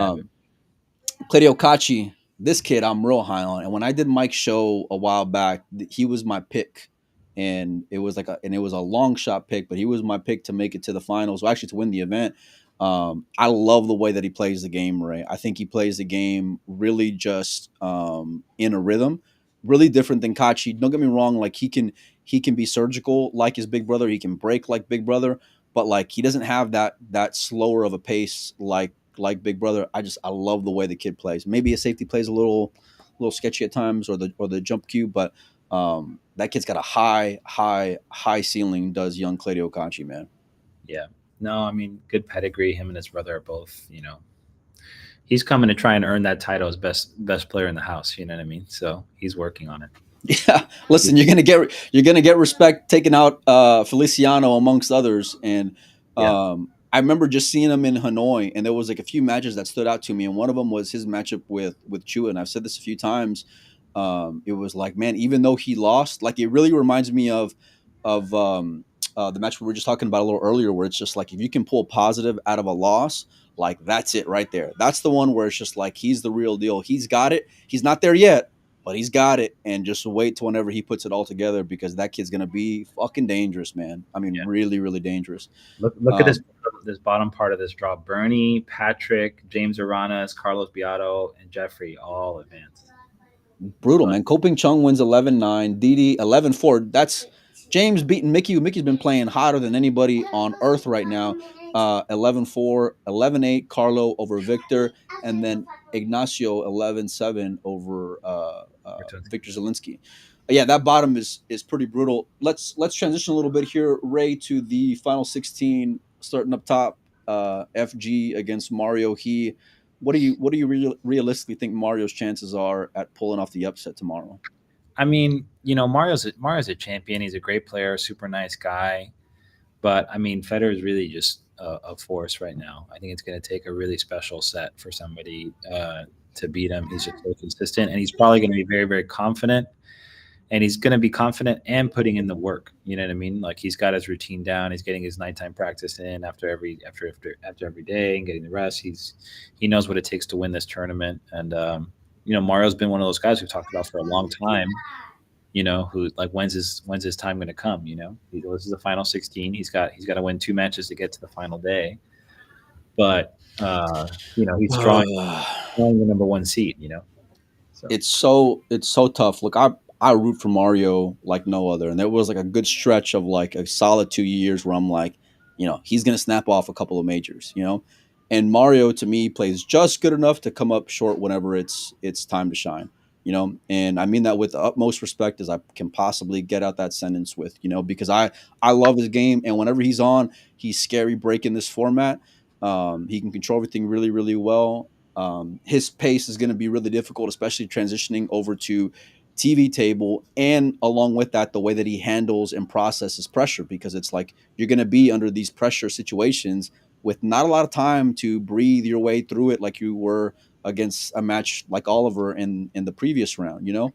Claudio Kachi, this kid I'm real high on, and when I did Mike's show a while back, he was my pick, and it was a long shot pick, but he was my pick to make it to the finals, or actually to win the event. I love the way that he plays the game, Ray. I think he plays the game really just in a rhythm, really different than Kachi. Don't get me wrong; like he can be surgical like his big brother. He can break like big brother, but like he doesn't have that slower of a pace like like Big Brother. I love the way the kid plays. Maybe a safety plays a little sketchy at times, or the jump cue, but that kid's got a high ceiling. Does young Claudio Kachi, man? Yeah. No, I mean, good pedigree. Him and his brother are both, he's coming to try and earn that title as best player in the house. You know what I mean? So he's working on it. Yeah, listen, you're gonna get respect taking out Feliciano amongst others, and Yeah. I remember just seeing him in Hanoi, and there was like a few matches that stood out to me, and one of them was his matchup with Chua, and I've said this a few times. It was like, man, even though he lost, like it really reminds me of the match we were just talking about a little earlier, where it's just like if you can pull positive out of a loss, like that's it right there. That's the one where it's just like he's the real deal. He's got it. He's not there yet, but he's got it, and just wait till whenever he puts it all together, because that kid's gonna be fucking dangerous, man. I mean, Yeah. really, really dangerous. Look at this bottom part of this draw. Bernie, Patrick, James Aranas, Carlos Beato, and Jeffrey all advanced. Brutal, man. Koping Chung wins 11-9. Didi 11-4. That's James beating Mickey. Mickey's been playing hotter than anybody on earth right now. 11-4, 11-8 Carlo over Victor, and then Ignacio 11-7 over Victor Zielinski. Yeah, that bottom is pretty brutal. Let's transition a little bit here, Ray, to the final 16, starting up top. FG against Mario He. What do you realistically think Mario's chances are at pulling off the upset tomorrow? I mean, Mario's a champion. He's a great player, super nice guy. But I mean, Federer is really just a force right now. I think it's going to take a really special set for somebody to beat him. He's just so consistent, and he's probably going to be very, very confident. And he's going to be confident and putting in the work. You know what I mean? Like he's got his routine down. He's getting his nighttime practice in after every day and getting the rest. He knows what it takes to win this tournament. And Mario's been one of those guys we've talked about for a long time. Who like when's his time going to come? This is the final 16. He's got to win 2 matches to get to the final day. But he's drawing the number 1 seed. So. It's so tough. Look, I root for Mario like no other, and there was like a good stretch of like a solid 2 years where I'm like, he's gonna snap off a couple of majors, and Mario to me plays just good enough to come up short whenever it's time to shine, and I mean that with the utmost respect as I can possibly get out that sentence with, because I love his game, and whenever he's on, he's scary breaking this format. He can control everything really, really well. His pace is going to be really difficult, especially transitioning over to TV table, and along with that, the way that he handles and processes pressure, because it's like you're going to be under these pressure situations with not a lot of time to breathe your way through it, like you were against a match like Oliver in the previous round. You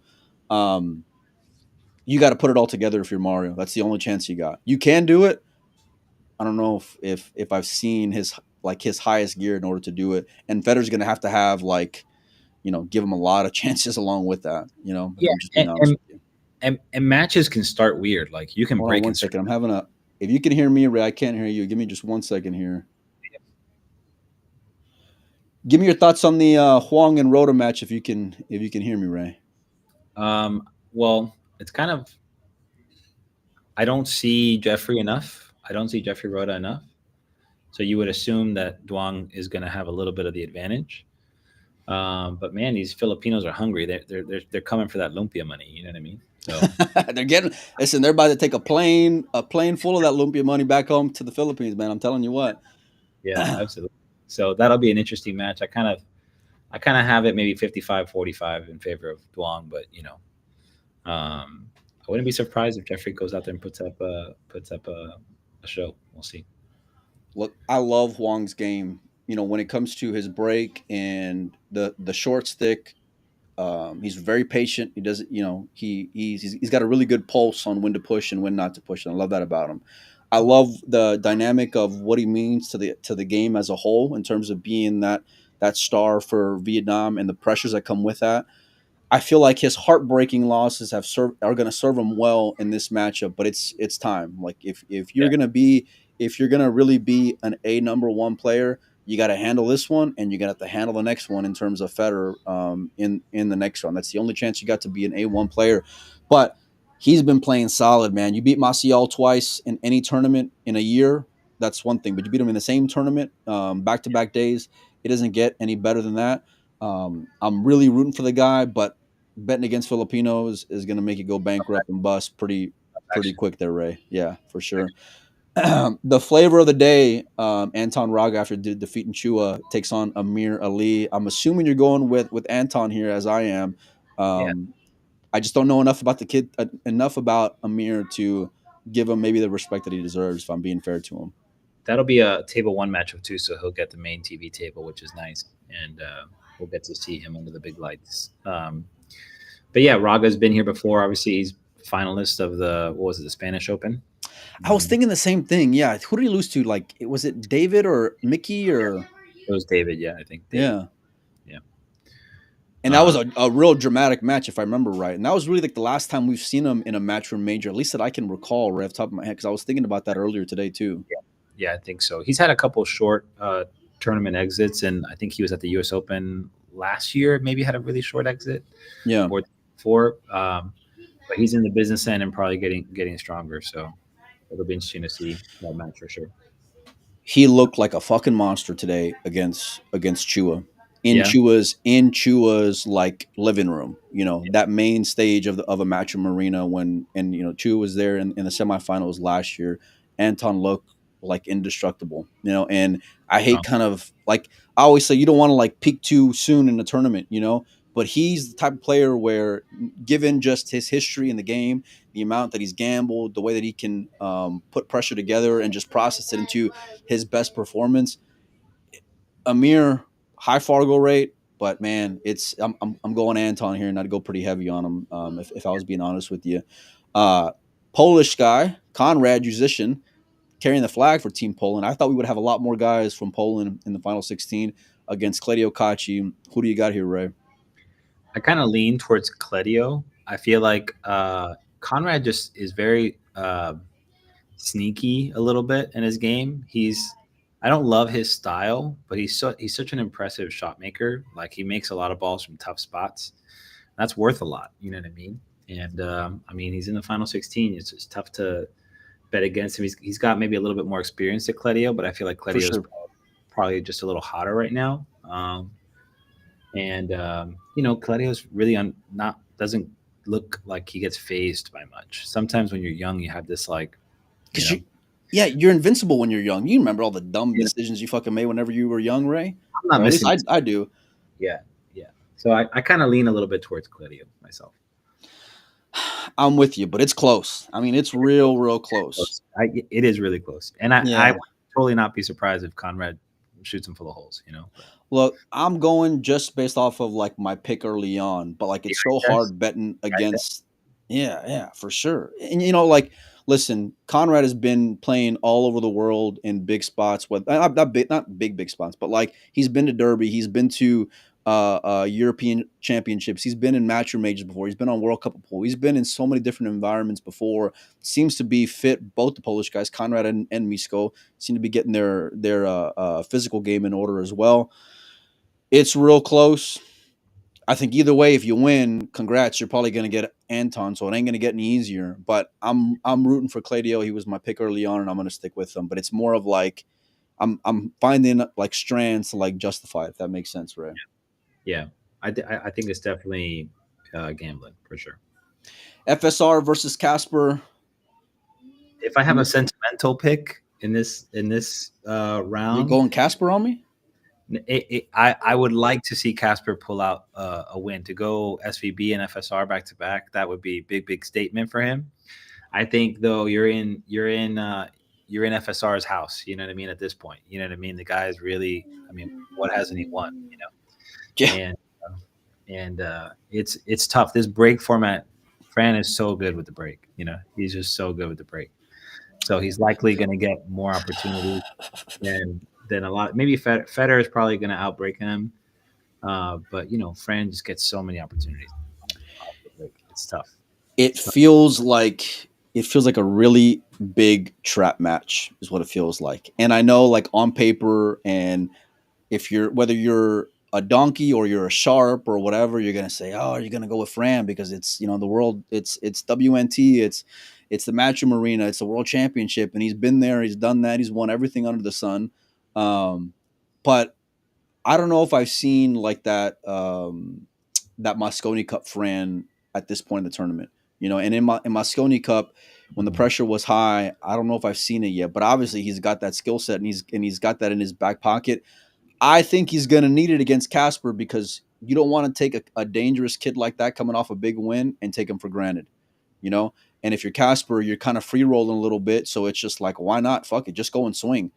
got to put it all together if you're Mario. That's the only chance you got. You can do it. I don't know if I've seen his highest gear in order to do it, and Federer's going to have give him a lot of chances along with that. Yeah, I'm just being honest with you. And matches can start weird. Like you can Hold break. on 1 second. I'm having if you can hear me, Ray, I can't hear you. Give me just 1 second here. Give me your thoughts on the Huang and Rota match if you can hear me, Ray. Well, it's kind of. I don't see Jeffrey enough. I don't see Jeffrey Rota enough. So you would assume that Duang is going to have a little bit of the advantage. But man, these Filipinos are hungry. They're coming for that lumpia money. You know what I mean? So they're about to take a plane full of that lumpia money back home to the Philippines, man. I'm telling you what. Yeah, absolutely. So that'll be an interesting match. I kind of have it maybe 55-45 in favor of Duang, but I wouldn't be surprised if Jeffrey goes out there and puts up a show. We'll see. Look, I love Huang's game. When it comes to his break and the short stick, he's very patient. He doesn't, he's got a really good pulse on when to push and when not to push, and I love that about him. I love the dynamic of what he means to the game as a whole in terms of being that star for Vietnam and the pressures that come with that. I feel like his heartbreaking losses are going to serve him well in this matchup, but it's time. Like if you're gonna really be an number 1 player, you got to handle this one, and you got to handle the next one in terms of Federer in the next round. That's the only chance you got to be an A1 player. But he's been playing solid, man. You beat Maciel twice in any tournament in a year. That's one thing, but you beat him in the same tournament back-to-back days It doesn't get any better than that. I'm really rooting for the guy, but betting against Filipinos is going to make you go bankrupt and bust pretty Action. quick there, Ray. Yeah, for sure. The flavor of the day, Anton Raga after defeating Chua takes on Amir Ali. I'm assuming you're going with Anton here, as I am. Yeah, I just don't know enough about the kid, enough about Amir to give him maybe the respect that he deserves. If I'm being fair to him. that'll be a table one matchup too, so he'll get the main TV table, which is nice, and we'll get to see him under the big lights. But yeah, Raga's been here before. Obviously, he's finalist of the what was it, the Spanish Open. I was thinking the same thing. Yeah, who did he lose to? Like, was it David or Mickey or? It was David. Yeah, I think David. Yeah. Yeah. And that was a real dramatic match, if I remember right. And that was really like the last time we've seen him in a match from major, at least that I can recall right off the top of my head, because I was thinking about that earlier today too. Yeah, I think so. He's had a couple short tournament exits, and I think he was at the U.S. Open last year. Maybe had a really short exit. Yeah. Or before, but he's in the business end and probably getting stronger. So it'll be interesting to see that match for sure. He looked like a fucking monster today against Chua. In Yeah. Chua's like living room, that main stage of a matchroom arena when Chua was there in the semifinals last year. Anton looked like indestructible, and I hate kind of like I always say you don't want to like peak too soon in the tournament, but he's the type of player where given just his history in the game, the amount that he's gambled, the way that he can put pressure together and just process it into his best performance. Amir, high Fargo rate, but man, I'm going Anton here, and I'd go pretty heavy on him if I was being honest with you. Polish guy, Conrad, musician, carrying the flag for Team Poland. I thought we would have a lot more guys from Poland in the final 16 against Kachi. Who do you got here, Ray? I kind of lean towards Cledio. I feel like Conrad just is very sneaky a little bit in his game. I don't love his style, but he's such an impressive shot maker. Like he makes a lot of balls from tough spots. That's worth a lot. You know what I mean? And I mean, he's in the final 16. It's just tough to bet against him. He's got maybe a little bit more experience at Cledio, but I feel like Cledio is probably just a little hotter right now. Cledio's really doesn't look like he gets phased by much. Sometimes when you're young, you have this like, you're invincible when you're young. You remember all the dumb decisions you fucking made whenever you were young, Ray? I'm not missing. I do. Yeah. So I kind of lean a little bit towards Cledio myself. I'm with you, but it's close. I mean, it's real close. It is really close, and I would totally not be surprised if Conrad shoots him full of holes. Look, I'm going just based off of like my pick early on, but like it's so hard betting against. Yeah, for sure. And listen, Conrad has been playing all over the world in big spots. Not big spots, but like he's been to Derby, he's been to European championships, he's been in matchroom majors before, he's been on World Cup of Pool, he's been in so many different environments before. Seems to be fit. Both the Polish guys, Conrad and Misko, seem to be getting their physical game in order as well. It's real close. I think either way, if you win, congrats. You're probably going to get Anton, so it ain't going to get any easier. But I'm rooting for Cledio. He was my pick early on, and I'm going to stick with him. But it's more of like I'm finding like strands to like justify it, if that makes sense, right? Yeah. I think it's definitely gambling for sure. FSR versus Casper. If I have a sentimental pick in this round, you're going Casper on me. I would like to see Casper pull out a win to go SVB and FSR back to back. That would be a big statement for him. I think though you're in FSR's house. You know what I mean? At this point, you know what I mean. The guy is really. I mean, what hasn't he won? Yeah. And it's tough. This break format, Fran is so good with the break. He's just so good with the break. So he's likely going to get more opportunities than a lot. Maybe Federer is probably going to outbreak him, but Fran just gets so many opportunities. It's tough. It feels like a really big trap match is what it feels like. And I know, like on paper, and whether you're a donkey or you're a sharp or whatever, you're gonna say, oh, you're gonna go with Fran because it's the world, it's WNT, it's the matchroom arena, it's the world championship, and he's been there, he's done that, he's won everything under the sun. But I don't know if I've seen like that that Mosconi Cup Fran at this point in the tournament. And in Mosconi Cup, when the pressure was high, I don't know if I've seen it yet. But obviously, he's got that skill set, and he's got that in his back pocket. I think he's going to need it against Casper because you don't want to take a dangerous kid like that coming off a big win and take him for granted. And if you're Casper, you're kind of free rolling a little bit, so it's just like, why not? Fuck it, just go and swing.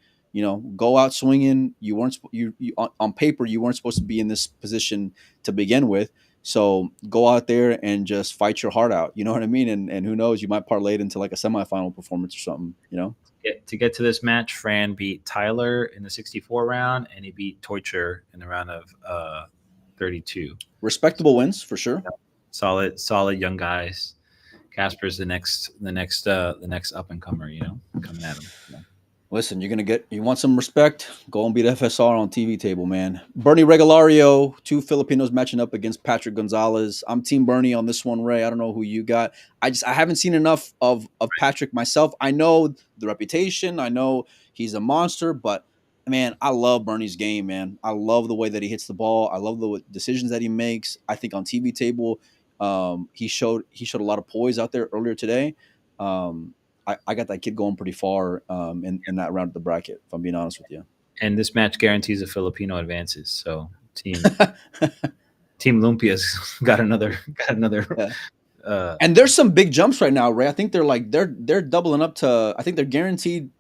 Go out swinging. You weren't you on paper you weren't supposed to be in this position to begin with. So go out there and just fight your heart out. You know what I mean? And who knows, you might parlay it into like a semifinal performance or something. To get to this match, Fran beat Tyler in the 64 round, and he beat Teucher in the round of 32. Respectable wins for sure. Solid young guys. Casper's the next up and comer, coming at him. Listen, you want some respect? Go and beat FSR on TV table, man. Bernie Regalario, 2 Filipinos matching up against Patrick Gonzalez. I'm Team Bernie on this one, Ray. I don't know who you got. I haven't seen enough of Patrick myself. I know the reputation. I know he's a monster, but man, I love Bernie's game, man. I love the way that he hits the ball. I love the decisions that he makes. I think on TV table, he showed a lot of poise out there earlier today. I got that kid going pretty far in that round of the bracket, if I'm being honest with you. And this match guarantees a Filipino advances. So Team Lumpia's got another. Yeah. And there's some big jumps right now, Ray. I think they're doubling up to. I think they're guaranteed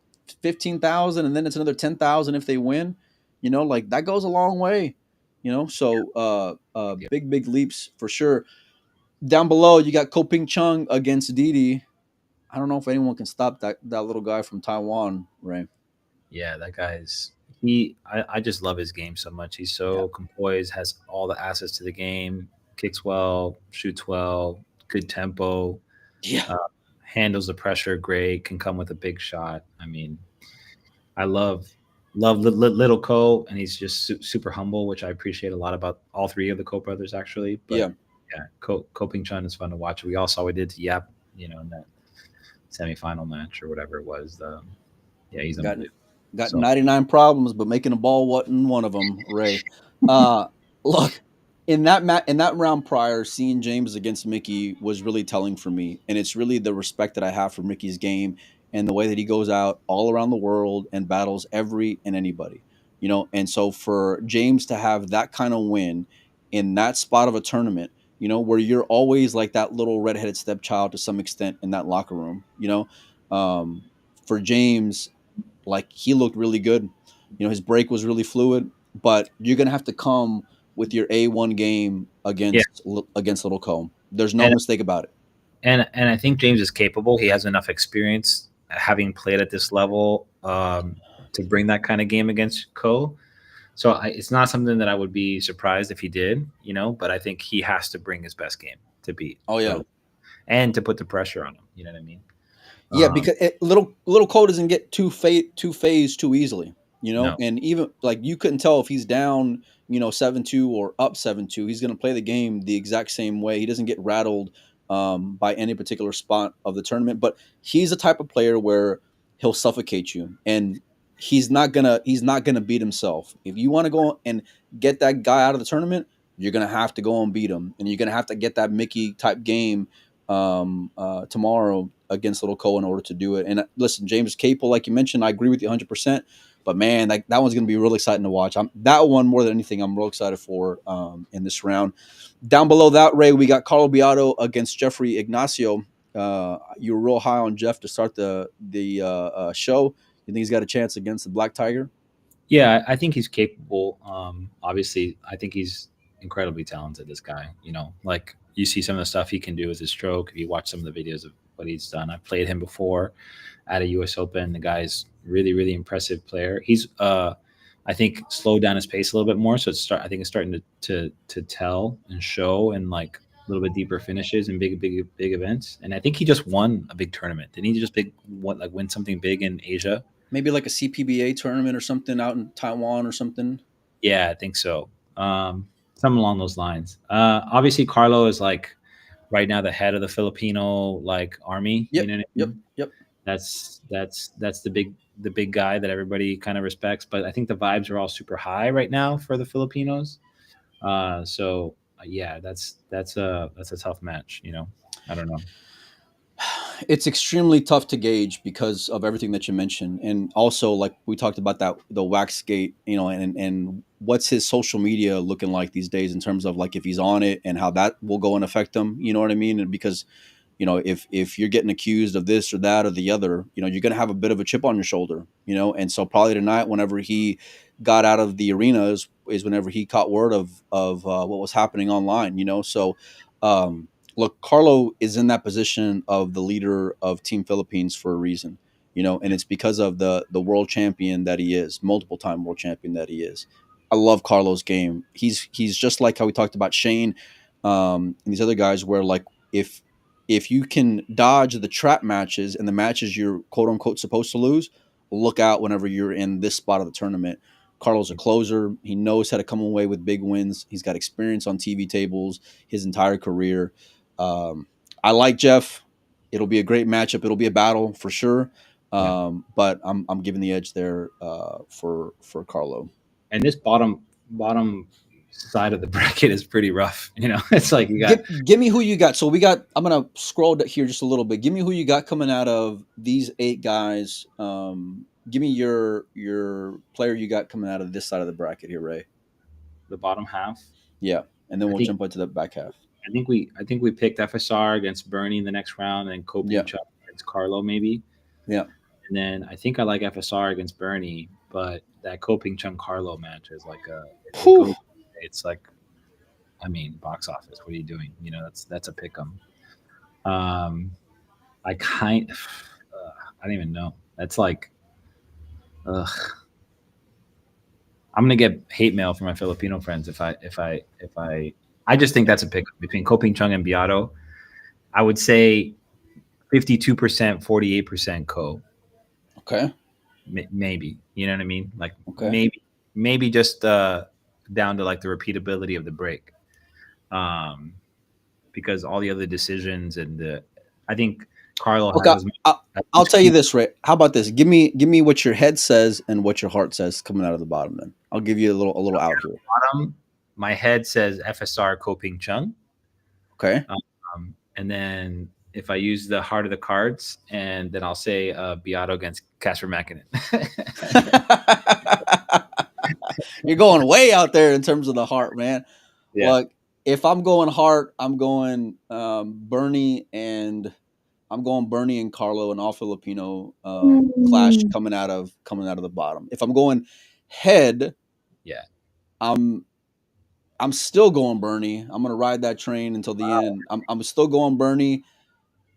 15,000, and then it's another 10,000 if they win. Like that goes a long way. So big leaps for sure. Down below, you got Ko Ping Chung against Didi. I don't know if anyone can stop that little guy from Taiwan, Ray. Yeah, that guy's I just love his game so much. He's so composed, has all the assets to the game, kicks well, shoots well, good tempo. Yeah. Handles the pressure great, can come with a big shot. I mean, I love little Ko, and he's just super humble, which I appreciate a lot about all 3 of the Ko brothers, actually. But yeah, Ko Ping Chun is fun to watch. We all saw what he did to Yap, in that semifinal match or whatever it was. He's got 99 problems, but making a ball wasn't one of them, Ray. Look, in that round prior, seeing James against Mickey was really telling for me, and it's really the respect that I have for Mickey's game and the way that he goes out all around the world and battles every and anybody. And so for James to have that kind of win in that spot of a tournament, where you're always like that little redheaded stepchild to some extent in that locker room, for James, like he looked really good. His break was really fluid, but you're going to have to come with your A1 game against Little Ko. There's no mistake about it. And I think James is capable. He has enough experience having played at this level to bring that kind of game against Ko. So it's not something that I would be surprised if he did, but I think he has to bring his best game to beat. Oh, yeah. Ko, and to put the pressure on him. You know what I mean? Yeah, because little Ko doesn't get too phased too easily, No. And even like you couldn't tell if he's down, 7-2 or up 7-2. He's going to play the game the exact same way. He doesn't get rattled by any particular spot of the tournament, but he's the type of player where he'll suffocate you, and he's not gonna beat himself. If you want to go and get that guy out of the tournament, you're gonna have to go and beat him, and you're gonna have to get that Mickey type game tomorrow against Little Ko in order to do it. And listen, James is capable, like you mentioned. I agree with you 100%. But man, that one's gonna be really exciting to watch. That one more than anything, I'm real excited for in this round. Down below that, Ray, we got Carlo Beato against Jeffrey Ignacio. You were real high on Jeff to start the show. You think he's got a chance against the Black Tiger? Yeah, I think he's capable. Obviously, I think he's incredibly talented, this guy. Like you see some of the stuff he can do with his stroke. If you watch some of the videos of what he's done, I've played him before at a U.S. Open. The guy's really, really impressive player. He's, I think, slowed down his pace a little bit more. So I think it's starting to tell and show, and like a little bit deeper finishes and big events. And I think he just won a big tournament. Didn't he just win something big in Asia? Maybe like a CPBA tournament or something out in Taiwan or something. Yeah, I think so. Something along those lines. Obviously, Carlo is like right now the head of the Filipino army. Yep, you know what I mean? Yep. That's the big guy that everybody kind of respects. But I think the vibes are all super high right now for the Filipinos. Yeah, that's a tough match. I don't know. It's extremely tough to gauge because of everything that you mentioned, and also like we talked about that the Waxgate, and what's his social media looking like these days in terms of like if he's on it and how that will go and affect him. You know what I mean? And because if you're getting accused of this or that or the other, you're going to have a bit of a chip on your shoulder, and so probably tonight, whenever he got out of the arena, is whenever he caught word of what was happening online, so um, look, Carlo is in that position of the leader of Team Philippines for a reason, and it's because of the world champion that he is, multiple time world champion that he is. I love Carlo's game. He's just like how we talked about Shane, and these other guys, where like if you can dodge the trap matches and the matches you're quote unquote supposed to lose, look out whenever you're in this spot of the tournament. Carlo's a closer. He knows how to come away with big wins. He's got experience on TV tables his entire career. Um, I like Jeff. It'll be a great matchup. It'll be a battle for sure. Yeah. But I'm giving the edge there for Carlo. And this bottom side of the bracket is pretty rough. It's like you got Give me who you got. So we got. I'm gonna scroll here just a little bit. Give me who you got coming out of these 8 guys. Give me your player you got coming out of this side of the bracket here, Ray. the bottom half. Yeah, and then I we'll think jump into the back half. I think we picked FSR against Bernie in the next round, and Kobe Yeah, Chuck against Carlo maybe. yeah. And then I think I like FSR against Bernie, but that Koping Chung Carlo match is like if it Whew. goes, it's like, I mean, box office. What are you doing? That's a pick 'em. Um, I kind, I don't even know. That's like, ugh. I'm gonna get hate mail from my Filipino friends if I just think that's a pick between Koping Chung and Beato. I would say 52%, 48% Co. Okay, Maybe, you know what I mean? Like okay. maybe just down to like the repeatability of the break, um, because all the other decisions I think Carlo Okay, has as I'll much tell you key. this, Ray. How about this? Give me what your head says and what your heart says coming out of the bottom. Then I'll give you a little out here. Bottom, my head says FSR Koping Chung, Okay. and then if I use the heart of the cards, and then I'll say Beato against Casper Makinen. You're going way out there in terms of the heart, man. Yeah. Look, if I'm going heart, I'm going Bernie and I'm going Bernie and Carlo and all Filipino clash coming out of the bottom. If I'm going head, Yeah. I'm I'm still going Bernie. I'm gonna ride that train until the Wow. end. I'm still going Bernie,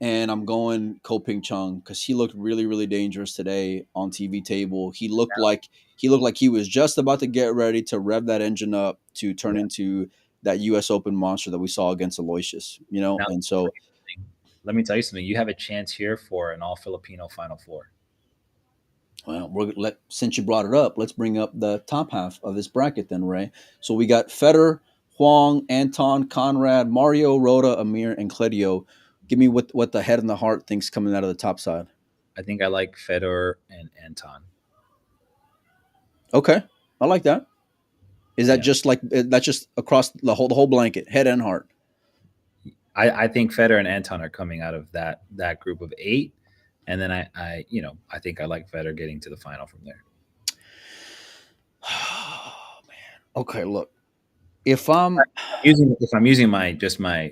and I'm going Ko Ping Chung because he looked really really dangerous today on TV table. He looked like he was just about to get ready to rev that engine up to turn Yeah. into that U.S. Open monster that we saw against Aloysius. Now, And so let me tell you something. You have a chance here for an all Filipino Final Four. well, since you brought it up, let's bring up the top half of this bracket then, Ray. So we got Federer, Huang, Anton, Conrad, Mario, Rhoda, Amir, and Cledio. Give me what the head and the heart thinks coming out of the top side. I think I like Fedor and Anton. Okay, I like that. Is that Yeah. just like that's just across the whole blanket, head and heart? I think Fedor and Anton are coming out of that group of 8. And then I think I like Fedor getting to the final from there. Oh man. Okay, look. If I'm If I'm using my GPU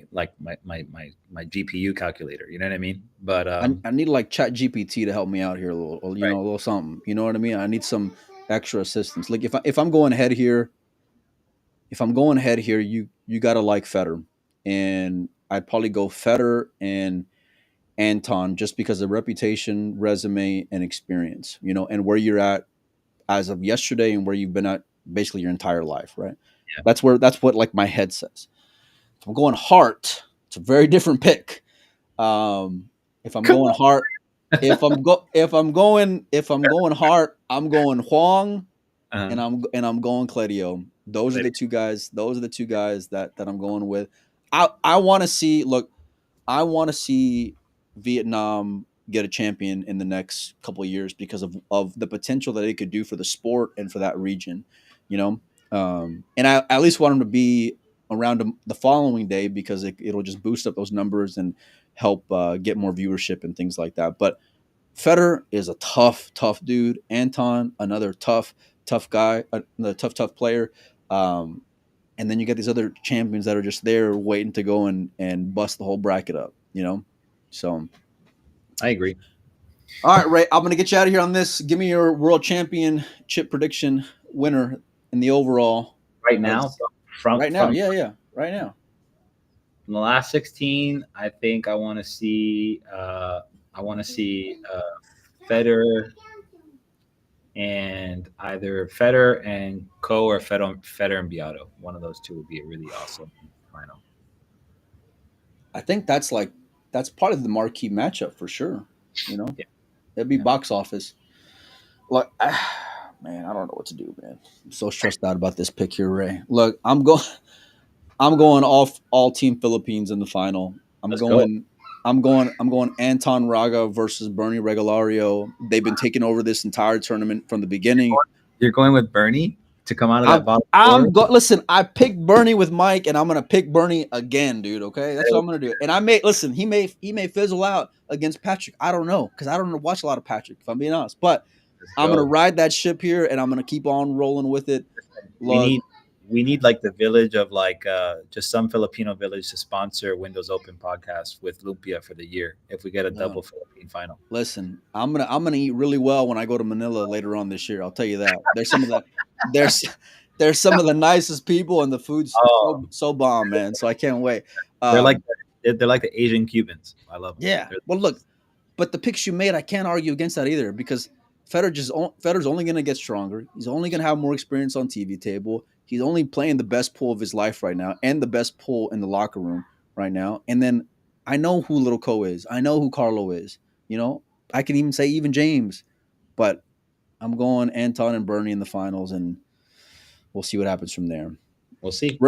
calculator, you know what I mean? But I need like Chat GPT to help me out here a little, right. a little something. You know what I mean? I need some extra assistance. Like if I'm going ahead here, you got to like Federer, and I'd probably go Federer and Anton just because of reputation, resume, and experience. And where you're at as of yesterday, and where you've been at basically your entire life. Right? Yeah. That's what like my head says. If I'm going heart, it's a very different pick. If I'm going heart, if I'm going heart, I'm going Huang Uh, and I'm going Cledio. Those are the two guys. Those are the two guys that I'm going with. I want to see. Look, I want to see Vietnam get a champion in the next couple of years because of the potential that it could do for the sport and for that region, you know. And I at least want him to be around the following day because it'll just boost up those numbers and help get more viewership and things like that. But Federer is a tough dude. Anton, another tough guy, another tough player. And then you get these other champions that are just there waiting to go and bust the whole bracket up, you know? So I agree. all right, Ray, I'm going to get you out of here on this. Give me your world championship prediction winner in the overall. Right now? Right now. Yeah. Right now. From the last 16, I think I want to see Federer and either Federer and Ko or Federer and Beato. One of those two would be a really awesome final. I think that's part of the marquee matchup for sure. You know, it'd be box office. Look, man, I don't know what to do, man. I'm so stressed out about this pick here, Ray. Look, I'm going off all Team Philippines in the final. I'm going Anton Raga versus Bernie Regalario. They've been taking over this entire tournament from the beginning. You're going with Bernie to come out of that bottom four? Listen, I picked Bernie with Mike, and I'm gonna pick Bernie again, dude. Okay, that's what I'm gonna do. And he may fizzle out against Patrick. I don't know because I don't watch a lot of Patrick, if I'm being honest. But I'm gonna ride that ship here, and I'm gonna keep on rolling with it. We need like the village of just some Filipino village to sponsor Windows Open podcast with Lumpia for the year if we get a double Philippine final. Listen, I'm gonna eat really well when I go to Manila later on this year. I'll tell you that. There's some of the nicest people, and the food's so bomb, man. So I can't wait. They're like the Asian Cubans. I love them. Yeah. Well, look, but the picks you made, I can't argue against that either because Federer's only going to get stronger. He's only going to have more experience on TV table. He's only playing the best pool of his life right now and the best pool in the locker room right now. And then I know who Little Ko is. I know who Carlo is. You know, I can even say even James. But I'm going Anton and Bernie in the finals, and we'll see what happens from there. We'll see.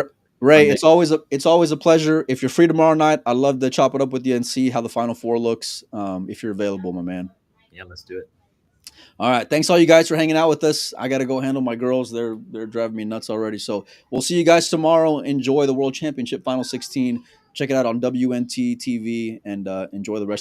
Ray, it's always a pleasure. If you're free tomorrow night, I'd love to chop it up with you and see how the Final Four looks if you're available, my man. Yeah, let's do it. All right. Thanks all you guys for hanging out with us. I got to go handle my girls. They're driving me nuts already. So we'll see you guys tomorrow. Enjoy the World Championship Final 16. Check it out on WNT TV and enjoy the rest